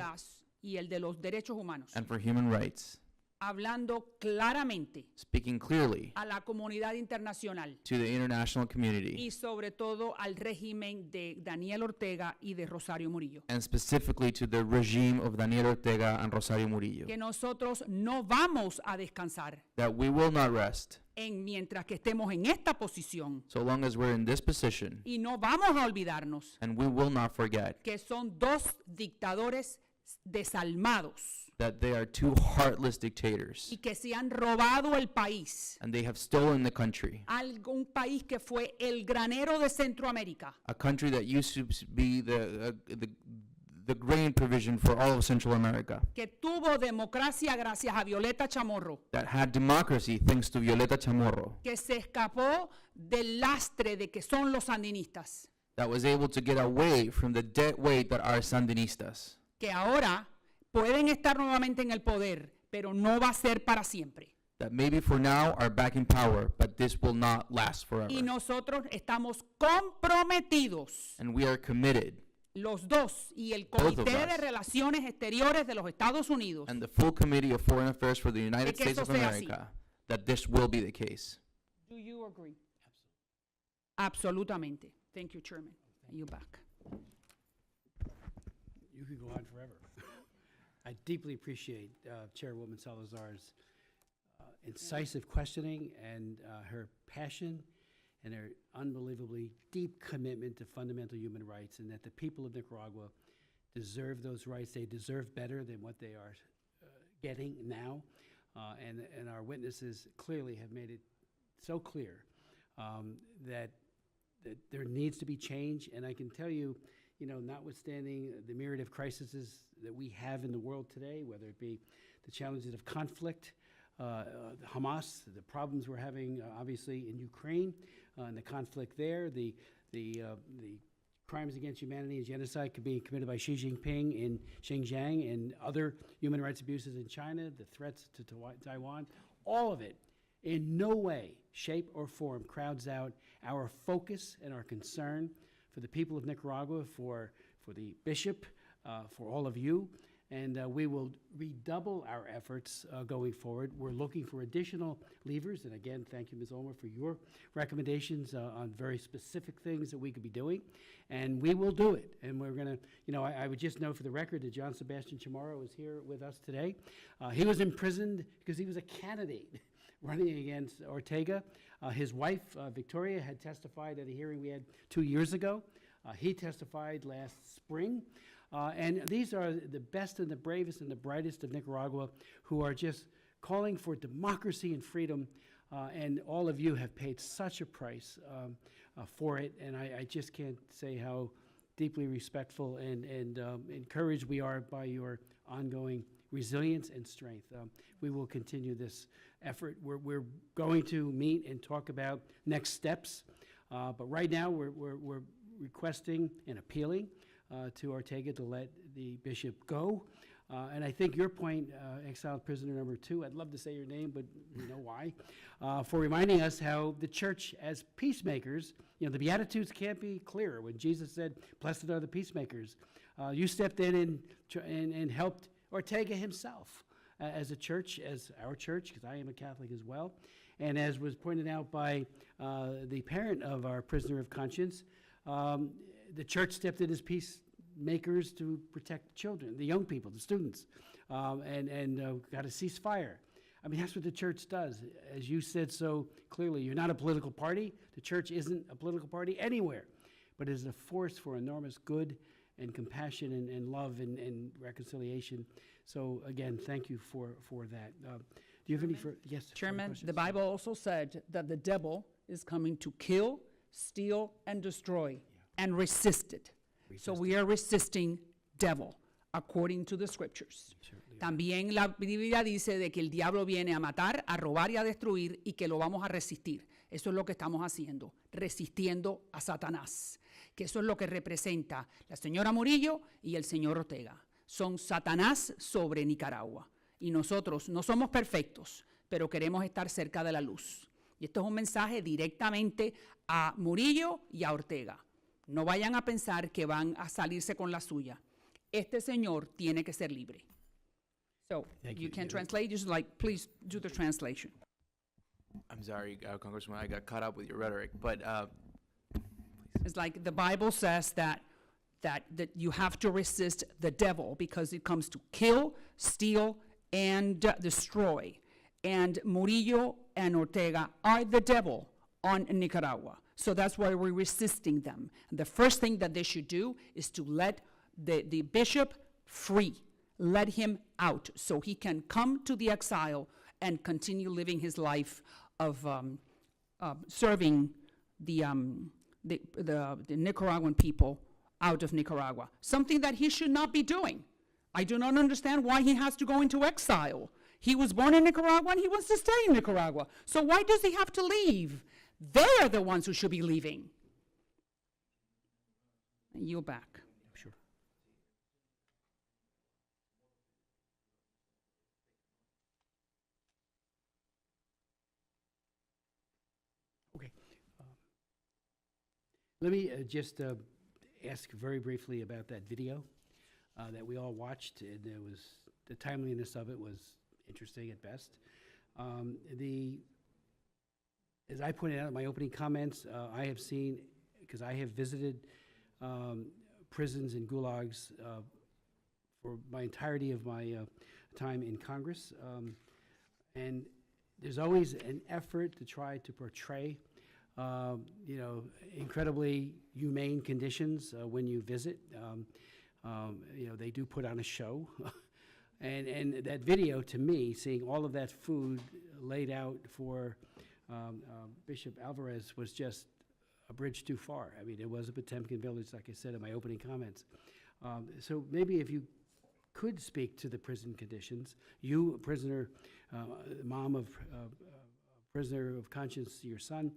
y el de los derechos humanos, and for human rights, hablando claramente speaking clearly a la comunidad internacional to the international community, y sobre todo al régimen de Daniel Ortega y de Rosario Murillo. and specifically to the regime of Daniel Ortega and Rosario Murillo, Que nosotros no vamos a descansar that we will not rest mientras que estemos en esta posición. So long as we're in this position, Y no vamos a olvidarnos and we will not forget que son dos dictadores desalmados that they are two heartless dictators, y que se han robado el país. and they have stolen the country, Un país que fue el granero de Centroamérica. a country that used to be the grain provision for all of Central America, Que tuvo democracia gracias a Violeta Chamorro. that had democracy thanks to Violeta Chamorro, Que se escapó del lastre de que son los sandinistas. that was able to get away from the dead weight that are Sandinistas, Que ahora pueden estar nuevamente en el poder, pero no va a ser para siempre. that maybe for now are back in power, but this will not last forever. Y nosotros estamos comprometidos, And we are committed, los dos, y el Both of Comité de us. Relaciones Exteriores de los Estados Unidos, and the full Committee of Foreign Affairs for the United que States eso of sea así. America, that this will be the case. Do you agree? Absolutamente. Thank you, Chairman. You back. You could go on forever. I deeply appreciate Chairwoman Salazar's incisive questioning and her passion and her unbelievably deep commitment to fundamental human rights, and that the people of Nicaragua deserve those rights. They deserve better than what they are getting now. And our witnesses clearly have made it so clear that there needs to be change. And I can tell you, notwithstanding the myriad of crises that we have in the world today, whether it be the challenges of conflict, Hamas, the problems we're having, obviously, in Ukraine, and the conflict there, the crimes against humanity and genocide being committed by Xi Jinping in Xinjiang, and other human rights abuses in China, the threats to Taiwan, all of it in no way, shape, or form crowds out our focus and our concern for the people of Nicaragua, for the bishop, for all of you. And we will redouble our efforts going forward. We're looking for additional levers. And again, thank you, Ms. Ulmer, for your recommendations on very specific things that we could be doing. And we will do it. And we're going to, I would just note for the record that John Sebastian Chamorro is here with us today. He was imprisoned because he was a candidate running against Ortega. His wife, Victoria, had testified at a hearing we had 2 years ago. He testified last spring. And these are the best and the bravest and the brightest of Nicaragua who are just calling for democracy and freedom. And all of you have paid such a price for it. And I just can't say how deeply respectful and encouraged we are by your ongoing resilience and strength. We will continue this effort. We're going to meet and talk about next steps. But right now, we're requesting and appealing to Ortega to let the bishop go. And I think your point, exiled prisoner number 2, I'd love to say your name, but we know why, for reminding us how the church as peacemakers, the Beatitudes can't be clearer. When Jesus said, blessed are the peacemakers, you stepped in and helped Ortega himself as a church, as our church, because I am a Catholic as well. And as was pointed out by the parent of our prisoner of conscience, the church stepped in as peacemakers to protect the children, the young people, the students, and got a ceasefire. I mean, that's what the church does. As you said so clearly, you're not a political party. The church isn't a political party anywhere, but it is a force for enormous good and compassion and love and reconciliation. So again, thank you for that. Do you have any further? Yes. further Chairman, questions? the Bible also said that the devil is coming to kill, steal, and destroy, and resist it. So we are resisting devil, according to the scriptures. También la Biblia dice de que el diablo viene a matar, a robar y a destruir, y que lo vamos a resistir. Eso es lo que estamos haciendo, resistiendo a Satanás, que eso es lo que representa la señora Murillo y el señor Ortega. Son Satanás sobre Nicaragua. Y nosotros no somos perfectos, pero queremos estar cerca de la luz. Y esto es un mensaje directamente a Murillo y a Ortega. No vayan a pensar que van a salirse con la suya. Este señor tiene que ser libre. So, Thank you you. can translate, just like, please do the translation. I'm sorry, Congressman, I got caught up with your rhetoric, but It's like the Bible says that you have to resist the devil because it comes to kill, steal, and destroy. and Murillo and Ortega are the devil on Nicaragua. So that's why we're resisting them. The first thing that they should do is to let the bishop free. Let him out so he can come to the exile and continue living his life of serving the Nicaraguan people out of Nicaragua, something that he should not be doing. I do not understand why he has to go into exile. He was born in Nicaragua and he wants to stay in Nicaragua. So why does he have to leave? They are the ones who should be leaving. And you back. Sure. Okay. Let me just ask very briefly about that video that we all watched. And there was, the timeliness of it was interesting at best. As I pointed out in my opening comments, I have seen, because I have visited prisons and gulags for my entirety of my time in Congress. And there's always an effort to try to portray, incredibly humane conditions when you visit. They do put on a show. And that video, to me, seeing all of that food laid out for Bishop Alvarez was just a bridge too far. I mean, it was a Potemkin village, like I said in my opening comments. So maybe if you could speak to the prison conditions, you, a prisoner, mom of prisoner of conscience, your son,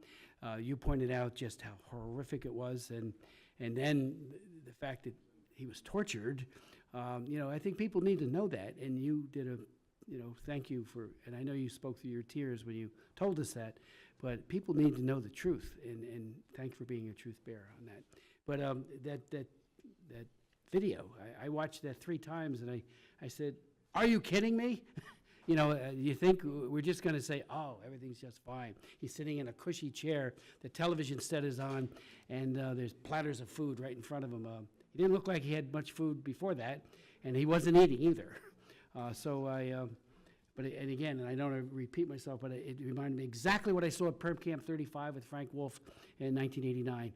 you pointed out just how horrific it was, and then the fact that he was tortured. I think people need to know that, and you did a, thank you for, and I know you spoke through your tears when you told us that, but people need to know the truth, and thank you for being a truth bearer on that. But that video, I watched that 3 times, and I said, are you kidding me? You think we're just going to say, oh, everything's just fine. He's sitting in a cushy chair, the television set is on, and there's platters of food right in front of him. He didn't look like he had much food before that, and he wasn't eating either. And again, and I don't want to repeat myself, but it reminded me exactly what I saw at Perp Camp 35 with Frank Wolf in 1989.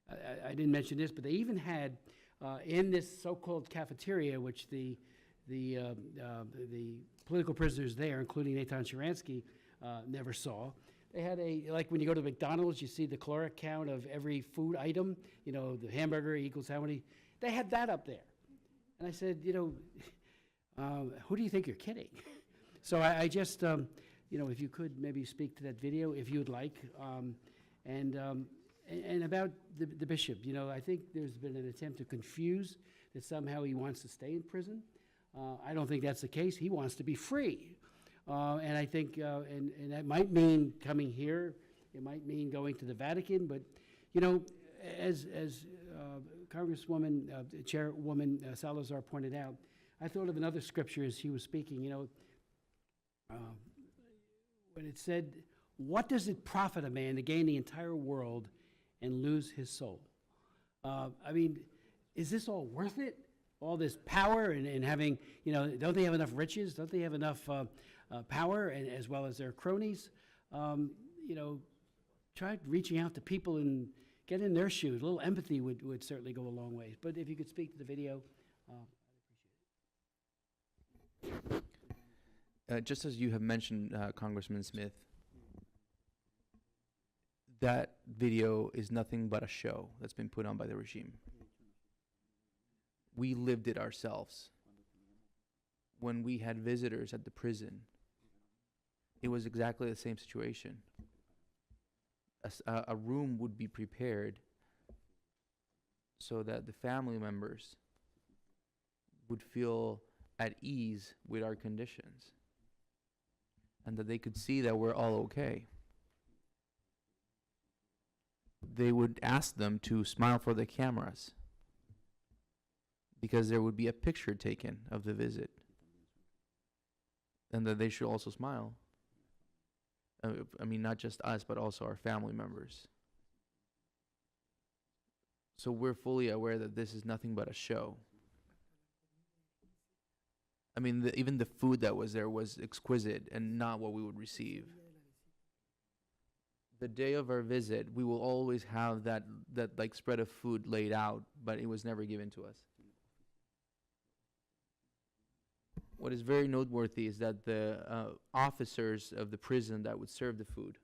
I didn't mention this, but they even had in this so-called cafeteria, which the political prisoners there, including Nathan Sharansky, never saw. They had like when you go to McDonald's, you see the caloric count of every food item, the hamburger equals how many. They had that up there. And I said, who do you think you're kidding? So I just, if you could maybe speak to that video, if you would like. And about the bishop, I think there's been an attempt to confuse that somehow he wants to stay in prison. I don't think that's the case. He wants to be free. And I think, and that might mean coming here. It might mean going to the Vatican. But, as Congresswoman, Chairwoman Salazar pointed out, I thought of another scripture as he was speaking, when it said, what does it profit a man to gain the entire world and lose his soul? Is this all worth it? All this power and having, don't they have enough riches? Don't they have enough power, and as well as their cronies? Try reaching out to people and get in their shoes. A little empathy would certainly go a long way. But if you could speak to the video, I'd appreciate it. Just as you have mentioned, Congressman Smith, that video is nothing but a show that's been put on by the regime. We lived it ourselves. When we had visitors at the prison, it was exactly the same situation. A room would be prepared so that the family members would feel at ease with our conditions and that they could see that we're all okay. They would ask them to smile for the cameras because there would be a picture taken of the visit and that they should also smile. Not just us, but also our family members. So we're fully aware that this is nothing but a show. I mean, even the food that was there was exquisite and not what we would receive. The day of our visit, we will always have that like spread of food laid out, but it was never given to us. What is very noteworthy is that the officers of the prison that would serve the food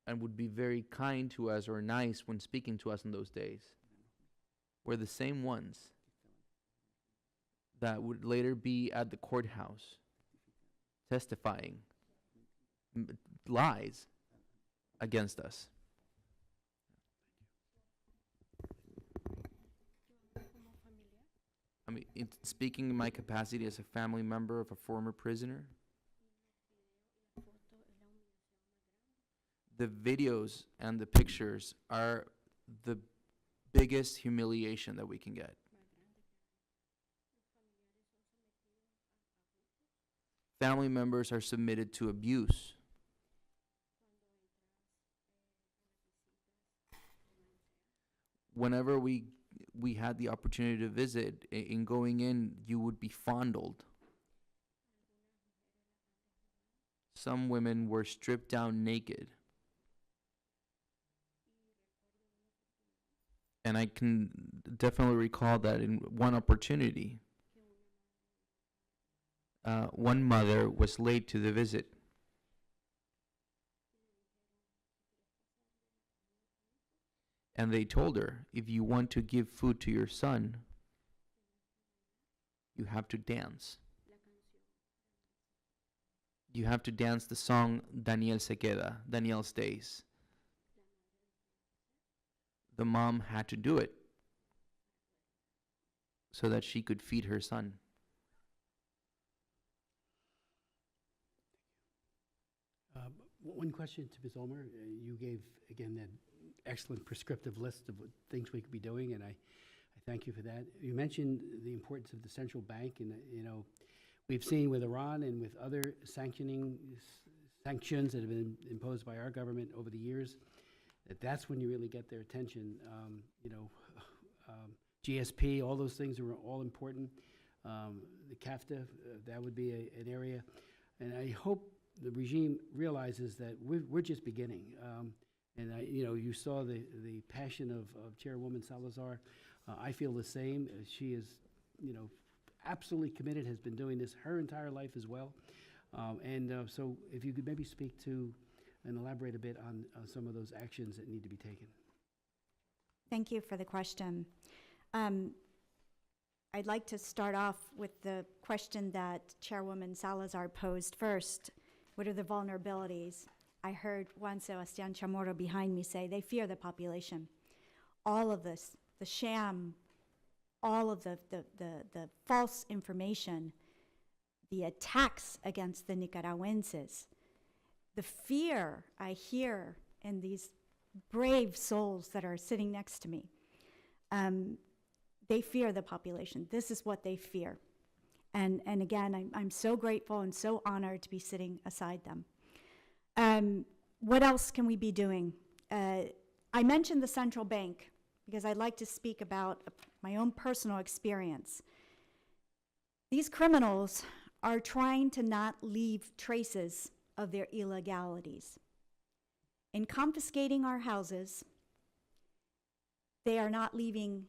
and would be very kind to us or nice when speaking to us in those days were the same ones that would later be at the courthouse testifying lies against us. I mean, speaking in my capacity as a family member of a former prisoner, the videos and the pictures are the biggest humiliation that we can get. Family members are submitted to abuse. Whenever we had the opportunity to visit, in going in, you would be fondled. Some women were stripped down naked. And I can definitely recall that in one opportunity, one mother was late to the visit. And they told her, if you want to give food to your son, you have to dance. You have to dance the song Daniel se queda, Daniel stays. The mom had to do it so that she could feed her son. One question to Ms. Ulmer. You gave, again, that excellent prescriptive list of things we could be doing, and I thank you for that. You mentioned the importance of the central bank, and, we've seen with Iran and with other sanctions that have been imposed by our government over the years, that's when you really get their attention. GSP, all those things are all important. The CAFTA, that would be an area. And I hope the regime realizes that we're just beginning. And you saw the passion of Chairwoman Salazar. I feel the same. She is, absolutely committed, has been doing this her entire life as well. So if you could maybe speak to and elaborate a bit on some of those actions that need to be taken. Thank you for the question. I'd like to start off with the question that Chairwoman Salazar posed first. What are the vulnerabilities? I heard Juan Sebastián Chamorro behind me say they fear the population. All of this, the sham, all of the false information, the attacks against the Nicaraguenses, the fear I hear in these brave souls that are sitting next to me. They fear the population. This is what they fear. And again, I'm so grateful and so honored to be sitting aside them. What else can we be doing? I mentioned the central bank because I'd like to speak about my own personal experience. These criminals are trying to not leave traces of their illegalities. In confiscating our houses, they are not leaving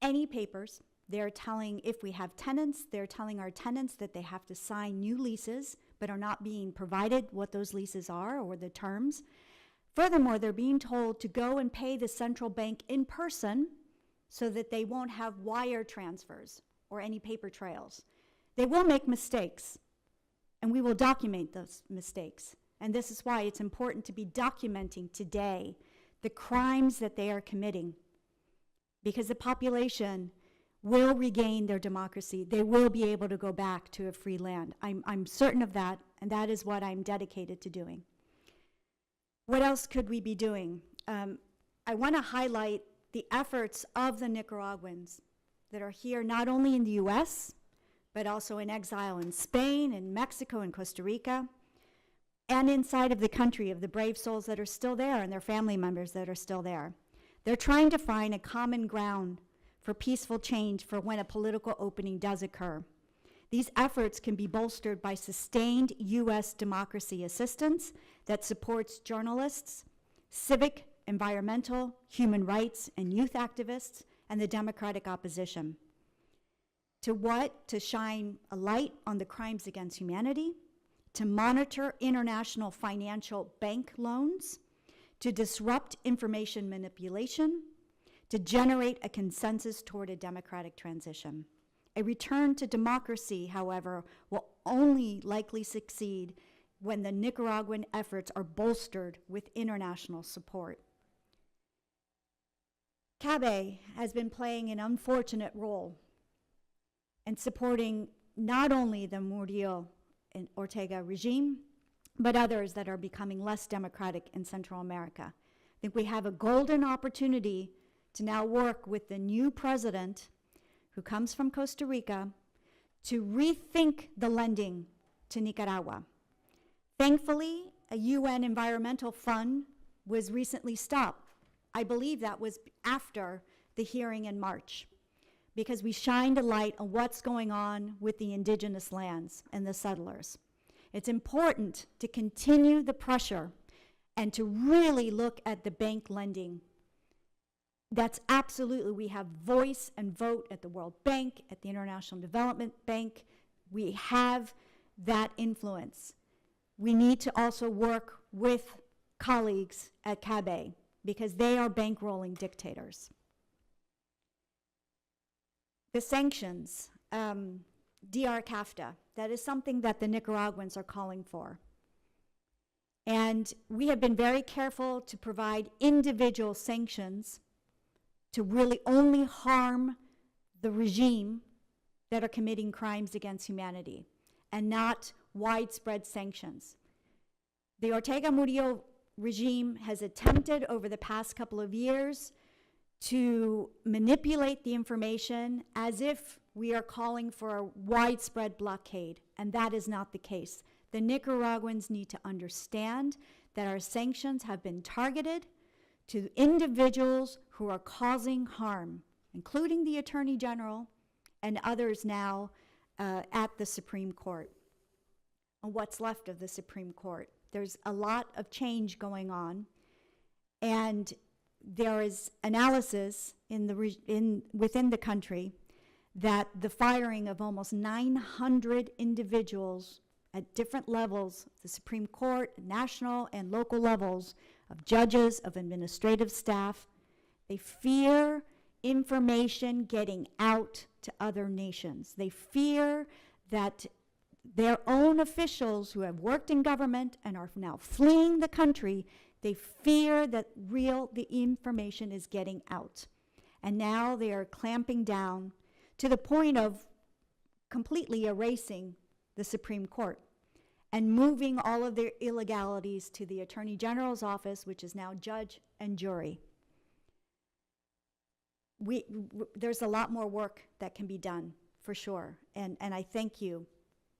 any papers. They're telling, if we have tenants, they're telling our tenants that they have to sign new leases, but are not being provided what those leases are or the terms. Furthermore, they're being told to go and pay the central bank in person so that they won't have wire transfers or any paper trails. They will make mistakes, and we will document those mistakes. And this is why it's important to be documenting today the crimes that they are committing, because the population will regain their democracy. They will be able to go back to a free land. I'm certain of that, and that is what I'm dedicated to doing. What else could we be doing? I want to highlight the efforts of the Nicaraguans that are here not only in the US, but also in exile in Spain, in Mexico, and Costa Rica, and inside of the country, of the brave souls that are still there and their family members that are still there. They're trying to find a common ground for peaceful change for when a political opening does occur. These efforts can be bolstered by sustained U.S. democracy assistance that supports journalists, civic, environmental, human rights, and youth activists, and the democratic opposition. To shine a light on the crimes against humanity, to monitor international financial bank loans, to disrupt information manipulation, to generate a consensus toward a democratic transition. A return to democracy, however, will only likely succeed when the Nicaraguan efforts are bolstered with international support. CABE has been playing an unfortunate role in supporting not only the Murillo and Ortega regime, but others that are becoming less democratic in Central America. I think we have a golden opportunity to now work with the new president who comes from Costa Rica to rethink the lending to Nicaragua. Thankfully, a UN environmental fund was recently stopped. I believe that was after the hearing in March, because we shined a light on what's going on with the indigenous lands and the settlers. It's important to continue the pressure and to really look at the bank lending. That's absolutely, we have voice and vote at the World Bank, at the International Development Bank. We have that influence. We need to also work with colleagues at CABE because they are bankrolling dictators. The sanctions, DR-CAFTA, that is something that the Nicaraguans are calling for. And we have been very careful to provide individual sanctions to really only harm the regime that are committing crimes against humanity, and not widespread sanctions. The Ortega Murillo regime has attempted over the past couple of years to manipulate the information as if we are calling for a widespread blockade, and that is not the case. The Nicaraguans need to understand that our sanctions have been targeted to individuals who are causing harm, including the Attorney General and others now at the Supreme Court, and what's left of the Supreme Court. There's a lot of change going on, and there is analysis within the country that the firing of almost 900 individuals at different levels, the Supreme Court, national and local levels, of judges, of administrative staff, they fear information getting out to other nations. They fear that their own officials who have worked in government and are now fleeing the country, they fear that the information is getting out. And now they are clamping down to the point of completely erasing the Supreme Court and moving all of their illegalities to the Attorney General's office, which is now judge and jury. There's a lot more work that can be done, for sure. And I thank you,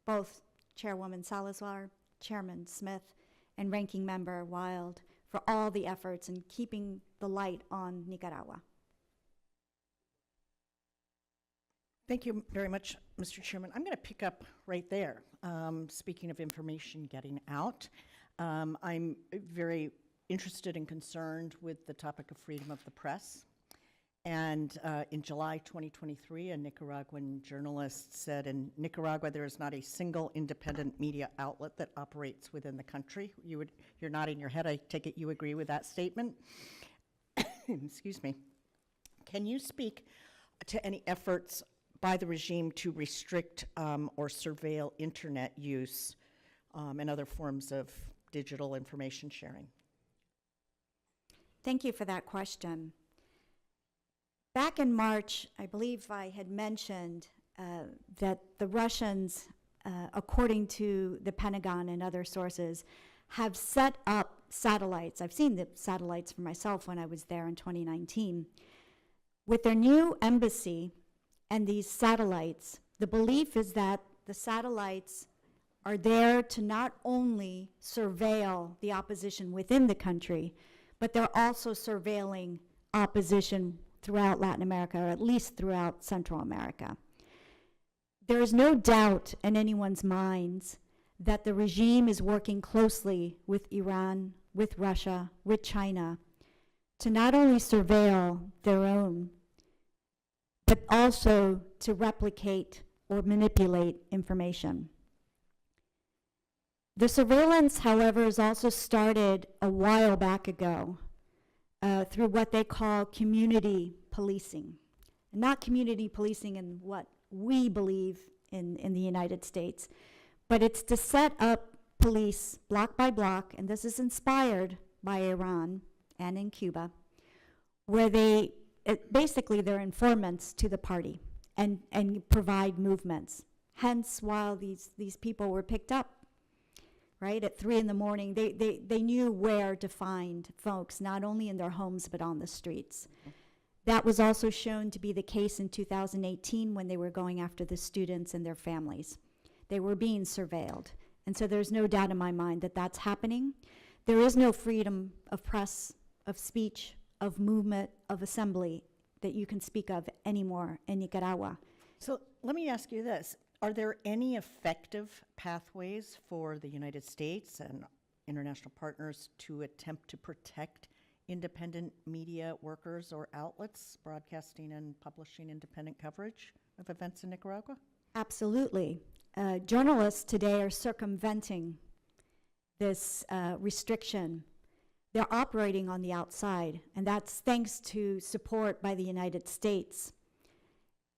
both Chairwoman Salazar, Chairman Smith, and Ranking Member Wild, for all the efforts in keeping the light on Nicaragua. Thank you very much, Mr. Chairman. I'm going to pick up right there. Speaking of information getting out, I'm very interested and concerned with the topic of freedom of the press. And in July 2023, a Nicaraguan journalist said, in Nicaragua, there is not a single independent media outlet that operates within the country. You're nodding your head. I take it you agree with that statement? Excuse me. Can you speak to any efforts by the regime to restrict or surveil internet use and other forms of digital information sharing? Thank you for that question. Back in March, I believe I had mentioned that the Russians, according to the Pentagon and other sources, have set up satellites. I've seen the satellites for myself when I was there in 2019. With their new embassy and these satellites, the belief is that the satellites are there to not only surveil the opposition within the country, but they're also surveilling opposition throughout Latin America, or at least throughout Central America. There is no doubt in anyone's minds that the regime is working closely with Iran, with Russia, with China, to not only surveil their own, but also to replicate or manipulate information. The surveillance, however, has also started a while back ago through what they call community policing. Not community policing in what we believe in the United States, but it's to set up police block by block, and this is inspired by Iran and in Cuba, where basically they're informants to the party and provide movements. Hence, while these people were picked up, right, at 3 in the morning, they knew where to find folks, not only in their homes, but on the streets. That was also shown to be the case in 2018 when they were going after the students and their families. They were being surveilled. And so there's no doubt in my mind that that's happening. There is no freedom of press, of speech, of movement, of assembly that you can speak of anymore in Nicaragua. So let me ask you this. Are there any effective pathways for the United States and international partners to attempt to protect independent media workers or outlets broadcasting and publishing independent coverage of events in Nicaragua? Absolutely. Journalists today are circumventing this restriction. They're operating on the outside, and that's thanks to support by the United States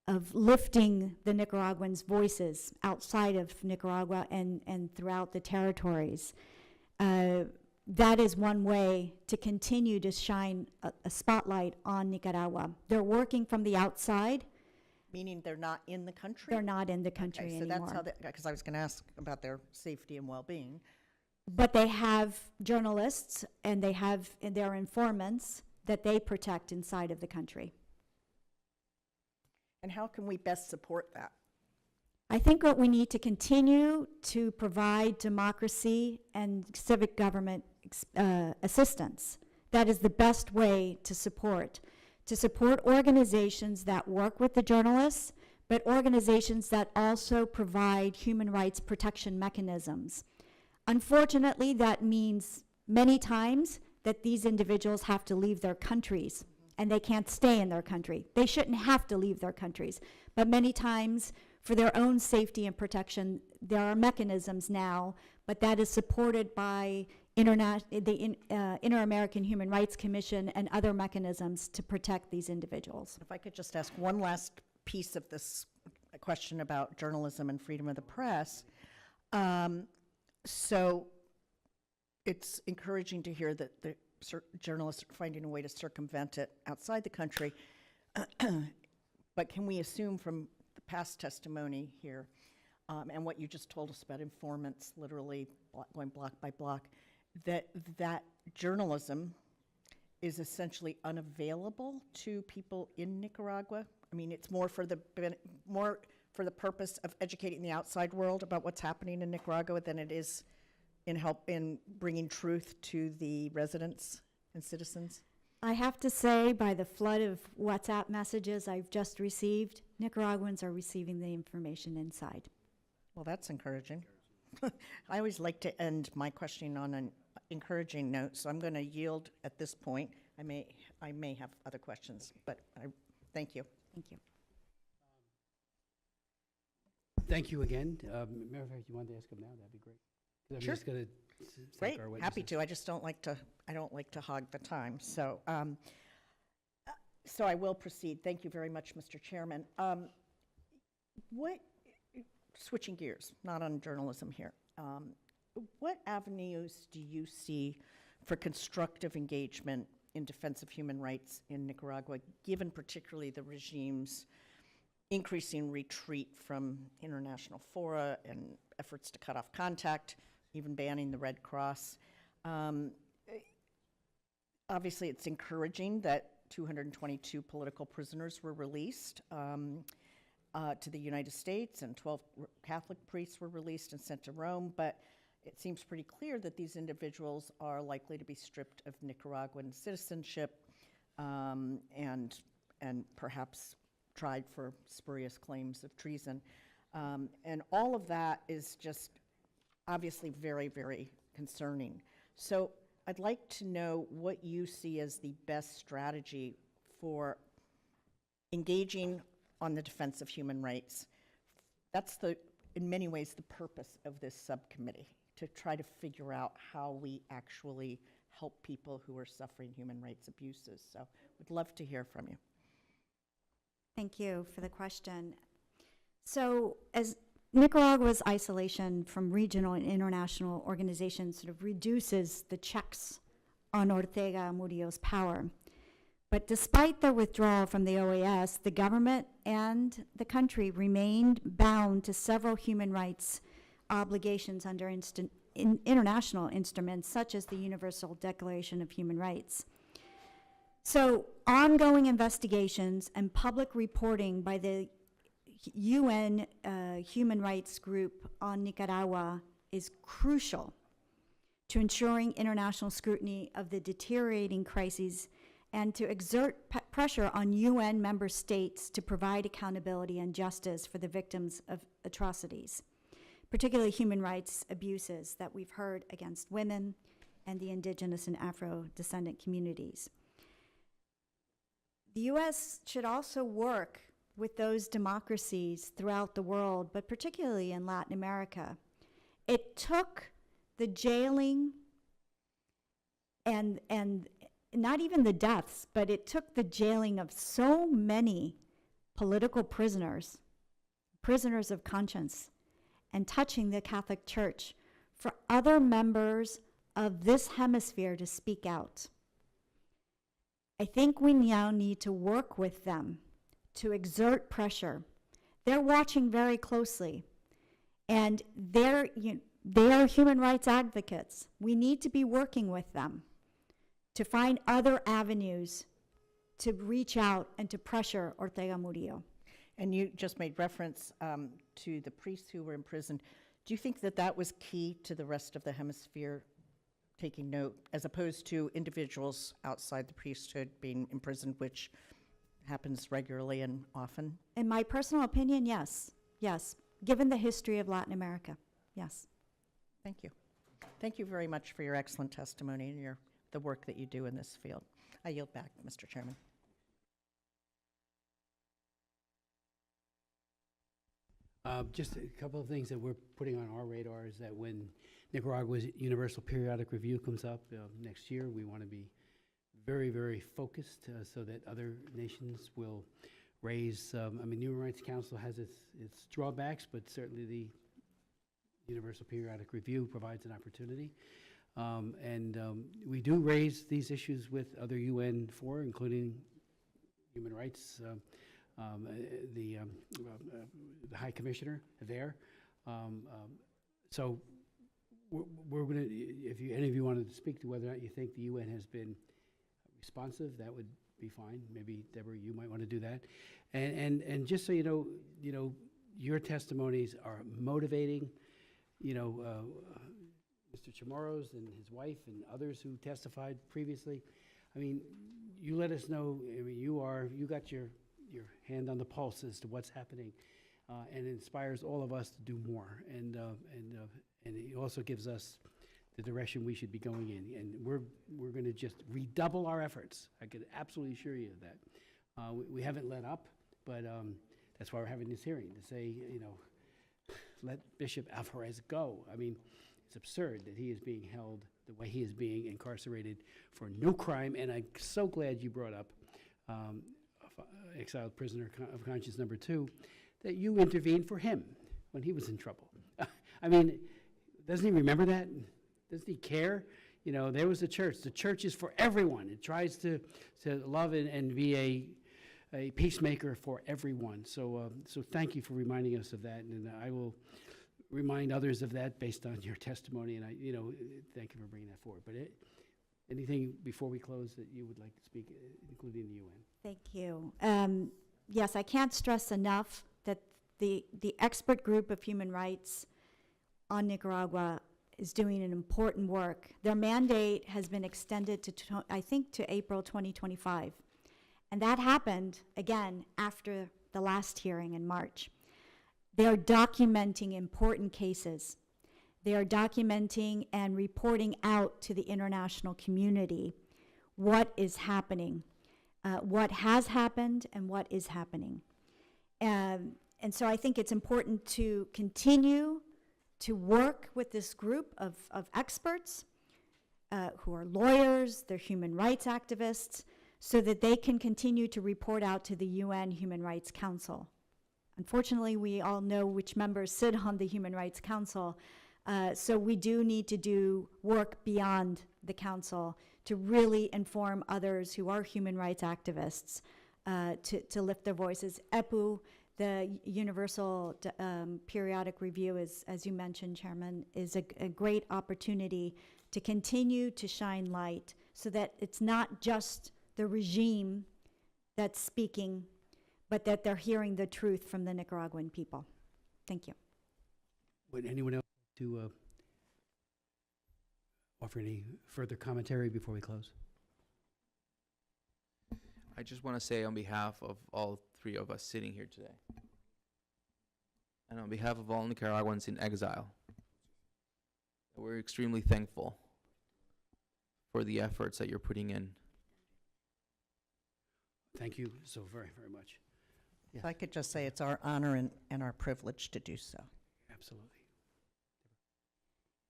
of lifting the Nicaraguans' voices outside of Nicaragua and throughout the territories. That is one way to continue to shine a spotlight on Nicaragua. They're working from the outside. Meaning they're not in the country? They're not in the country Okay, so anymore. that's how, because I was going to ask about their safety and well-being. But they have journalists and they have their informants that they protect inside of the country. And how can we best support that? I think what we need to continue to provide democracy and civic government assistance. That is the best way to support organizations that work with the journalists, but organizations that also provide human rights protection mechanisms. Unfortunately, that means many times that these individuals have to leave their countries, and they can't stay in their country. They shouldn't have to leave their countries, but many times, for their own safety and protection, there are mechanisms now, but that is supported by the Inter-American Human Rights Commission and other mechanisms to protect these individuals. If I could just ask one last piece of this question about journalism and freedom of the press. So it's encouraging to hear that the journalists are finding a way to circumvent it outside the country. But can we assume from the past testimony here and what you just told us about informants literally going block by block, that journalism is essentially unavailable to people in Nicaragua? I mean, it's more for the purpose of educating the outside world about what's happening in Nicaragua than it is in bringing truth to the residents and citizens? I have to say, by the flood of WhatsApp messages I've just received, Nicaraguans are receiving the information inside. Well, that's encouraging. I always like to end my questioning on an encouraging note, so I'm going to yield at this point. I may have other questions, but thank you. Thank you. Thank you again. Matter of fact, you wanted to ask him now, that'd be great. 'Cause I'm Sure. just gonna Great, thank our happy witnesses. to. I don't like to hog the time. So I will proceed. Thank you very much, Mr. Chairman. Switching gears, not on journalism here. What avenues do you see for constructive engagement in defense of human rights in Nicaragua, given particularly the regime's increasing retreat from international fora and efforts to cut off contact, even banning the Red Cross? Obviously, it's encouraging that 222 political prisoners were released to the United States, and 12 Catholic priests were released and sent to Rome, but it seems pretty clear that these individuals are likely to be stripped of Nicaraguan citizenship and and perhaps tried for spurious claims of treason. And all of that is just obviously very, very concerning. So I'd like to know what you see as the best strategy for engaging on the defense of human rights. That's in many ways, the purpose of this subcommittee, to try to figure out how we actually help people who are suffering human rights abuses. So we'd love to hear from you. Thank you for the question. So as Nicaragua's isolation from regional and international organizations sort of reduces the checks on Ortega Murillo's power. But despite their withdrawal from the OAS, the government and the country remained bound to several human rights obligations under international instruments, such as the Universal Declaration of Human Rights. So ongoing investigations and public reporting by the UN Human Rights Group on Nicaragua is crucial to ensuring international scrutiny of the deteriorating crises and to exert pressure on UN member states to provide accountability and justice for the victims of atrocities, particularly human rights abuses that we've heard against women and the indigenous and Afro-descendant communities. The U.S. should also work with those democracies throughout the world, but particularly in Latin America. It took the jailing and not even the deaths, but it took the jailing of so many political prisoners, prisoners of conscience, and touching the Catholic Church for other members of this hemisphere to speak out. I think we now need to work with them to exert pressure. They're watching very closely, and they are human rights advocates. We need to be working with them to find other avenues to reach out and to pressure Ortega Murillo. And you just made reference to the priests who were imprisoned. Do you think that that was key to the rest of the hemisphere taking note, as opposed to individuals outside the priesthood being imprisoned, which happens regularly and often? In my personal opinion, yes. Yes. Given the history of Latin America, yes. Thank you. Thank you very much for your excellent testimony and the work that you do in this field. I yield back, Mr. Chairman. Just a couple of things that we're putting on our radar is that when Nicaragua's Universal Periodic Review comes up next year, we want to be very, very focused so that other nations will raise, I mean, Human Rights Council has its drawbacks, but certainly the Universal Periodic Review provides an opportunity. We do raise these issues with other UN fora, including human rights, the High Commissioner there. So we're going to, if any of you wanted to speak to whether or not you think the UN has been responsive, that would be fine. Maybe, Deborah, you might want to do that. And just so you know, your testimonies are motivating. Mr. Chamorro's and his wife and others who testified previously. I mean, you let us know. I mean, you got your hand on the pulse as to what's happening, and it inspires all of us to do more. And it also gives us the direction we should be going in. And we're going to just redouble our efforts. I can absolutely assure you of that. We haven't let up, but that's why we're having this hearing, to say, let Bishop Alvarez go. I mean, it's absurd that he is being held the way he is being incarcerated for no crime. And I'm so glad you brought up exiled prisoner of conscience number 2, that you intervened for him when he was in trouble. I mean, doesn't he remember that? Doesn't he care? There was a church. The church is for everyone. It tries to love and be a peacemaker for everyone. So thank you for reminding us of that, and I will remind others of that based on your testimony. And thank you for bringing that forward. But anything before we close that you would like to speak, including the UN? Thank you. Yes, I can't stress enough that the expert group of human rights on Nicaragua is doing an important work. Their mandate has been extended to, I think, to April 2025. And that happened, again, after the last hearing in March. They are documenting important cases. They are documenting and reporting out to the international community what is happening, what has happened and what is happening. And so I think it's important to continue to work with this group of experts who are lawyers, they're human rights activists, so that they can continue to report out to the UN Human Rights Council. Unfortunately, we all know which members sit on the Human Rights Council, so we do need to do work beyond the council to really inform others who are human rights activists to lift their voices. EPU, the Universal Periodic Review, as you mentioned, Chairman, is a great opportunity to continue to shine light so that it's not just the regime that's speaking, but that they're hearing the truth from the Nicaraguan people. Thank you. Would anyone else like to offer any further commentary before we close? I just want to say on behalf of all three of us sitting here today, and on behalf of all Nicaraguans in exile, we're extremely thankful for the efforts that you're putting in. Thank you so very, very much. If I could just say it's our honor and our privilege to do so. Absolutely.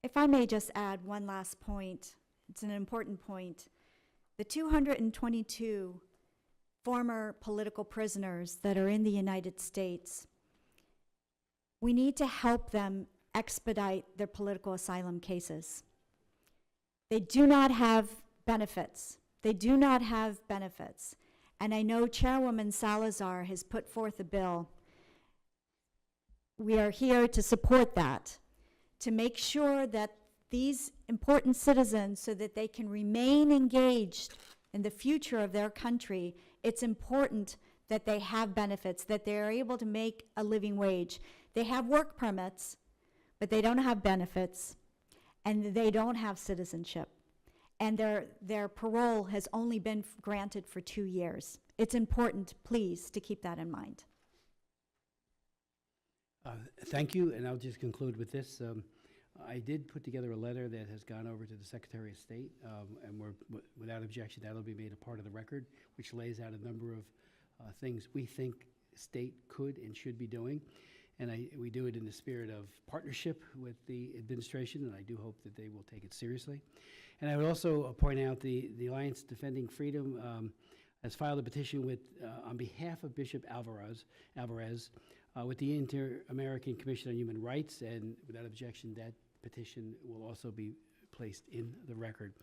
If I may just add one last point, it's an important point. The 222 former political prisoners that are in the United States, we need to help them expedite their political asylum cases. They do not have benefits. They do not have benefits. And I know Chairwoman Salazar has put forth a bill. We are here to support that, to make sure that these important citizens, so that they can remain engaged in the future of their country, it's important that they have benefits, that they're able to make a living wage. They have work permits, but they don't have benefits, and they don't have citizenship. And their parole has only been granted for 2 years. It's important, please, to keep that in mind. Thank you, and I'll just conclude with this. I did put together a letter that has gone over to the Secretary of State, and without objection, that'll be made a part of the record, which lays out a number of things we think state could and should be doing. And we do it in the spirit of partnership with the administration, and I do hope that they will take it seriously. And I would also point out the Alliance Defending Freedom has filed a petition with, on behalf of Bishop Alvarez with the Inter-American Commission on Human Rights, and without objection, that petition will also be placed in the record.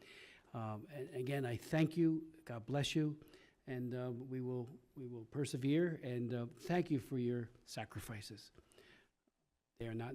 And again, I thank you. God bless you, and we will persevere. And thank you for your sacrifices. They are not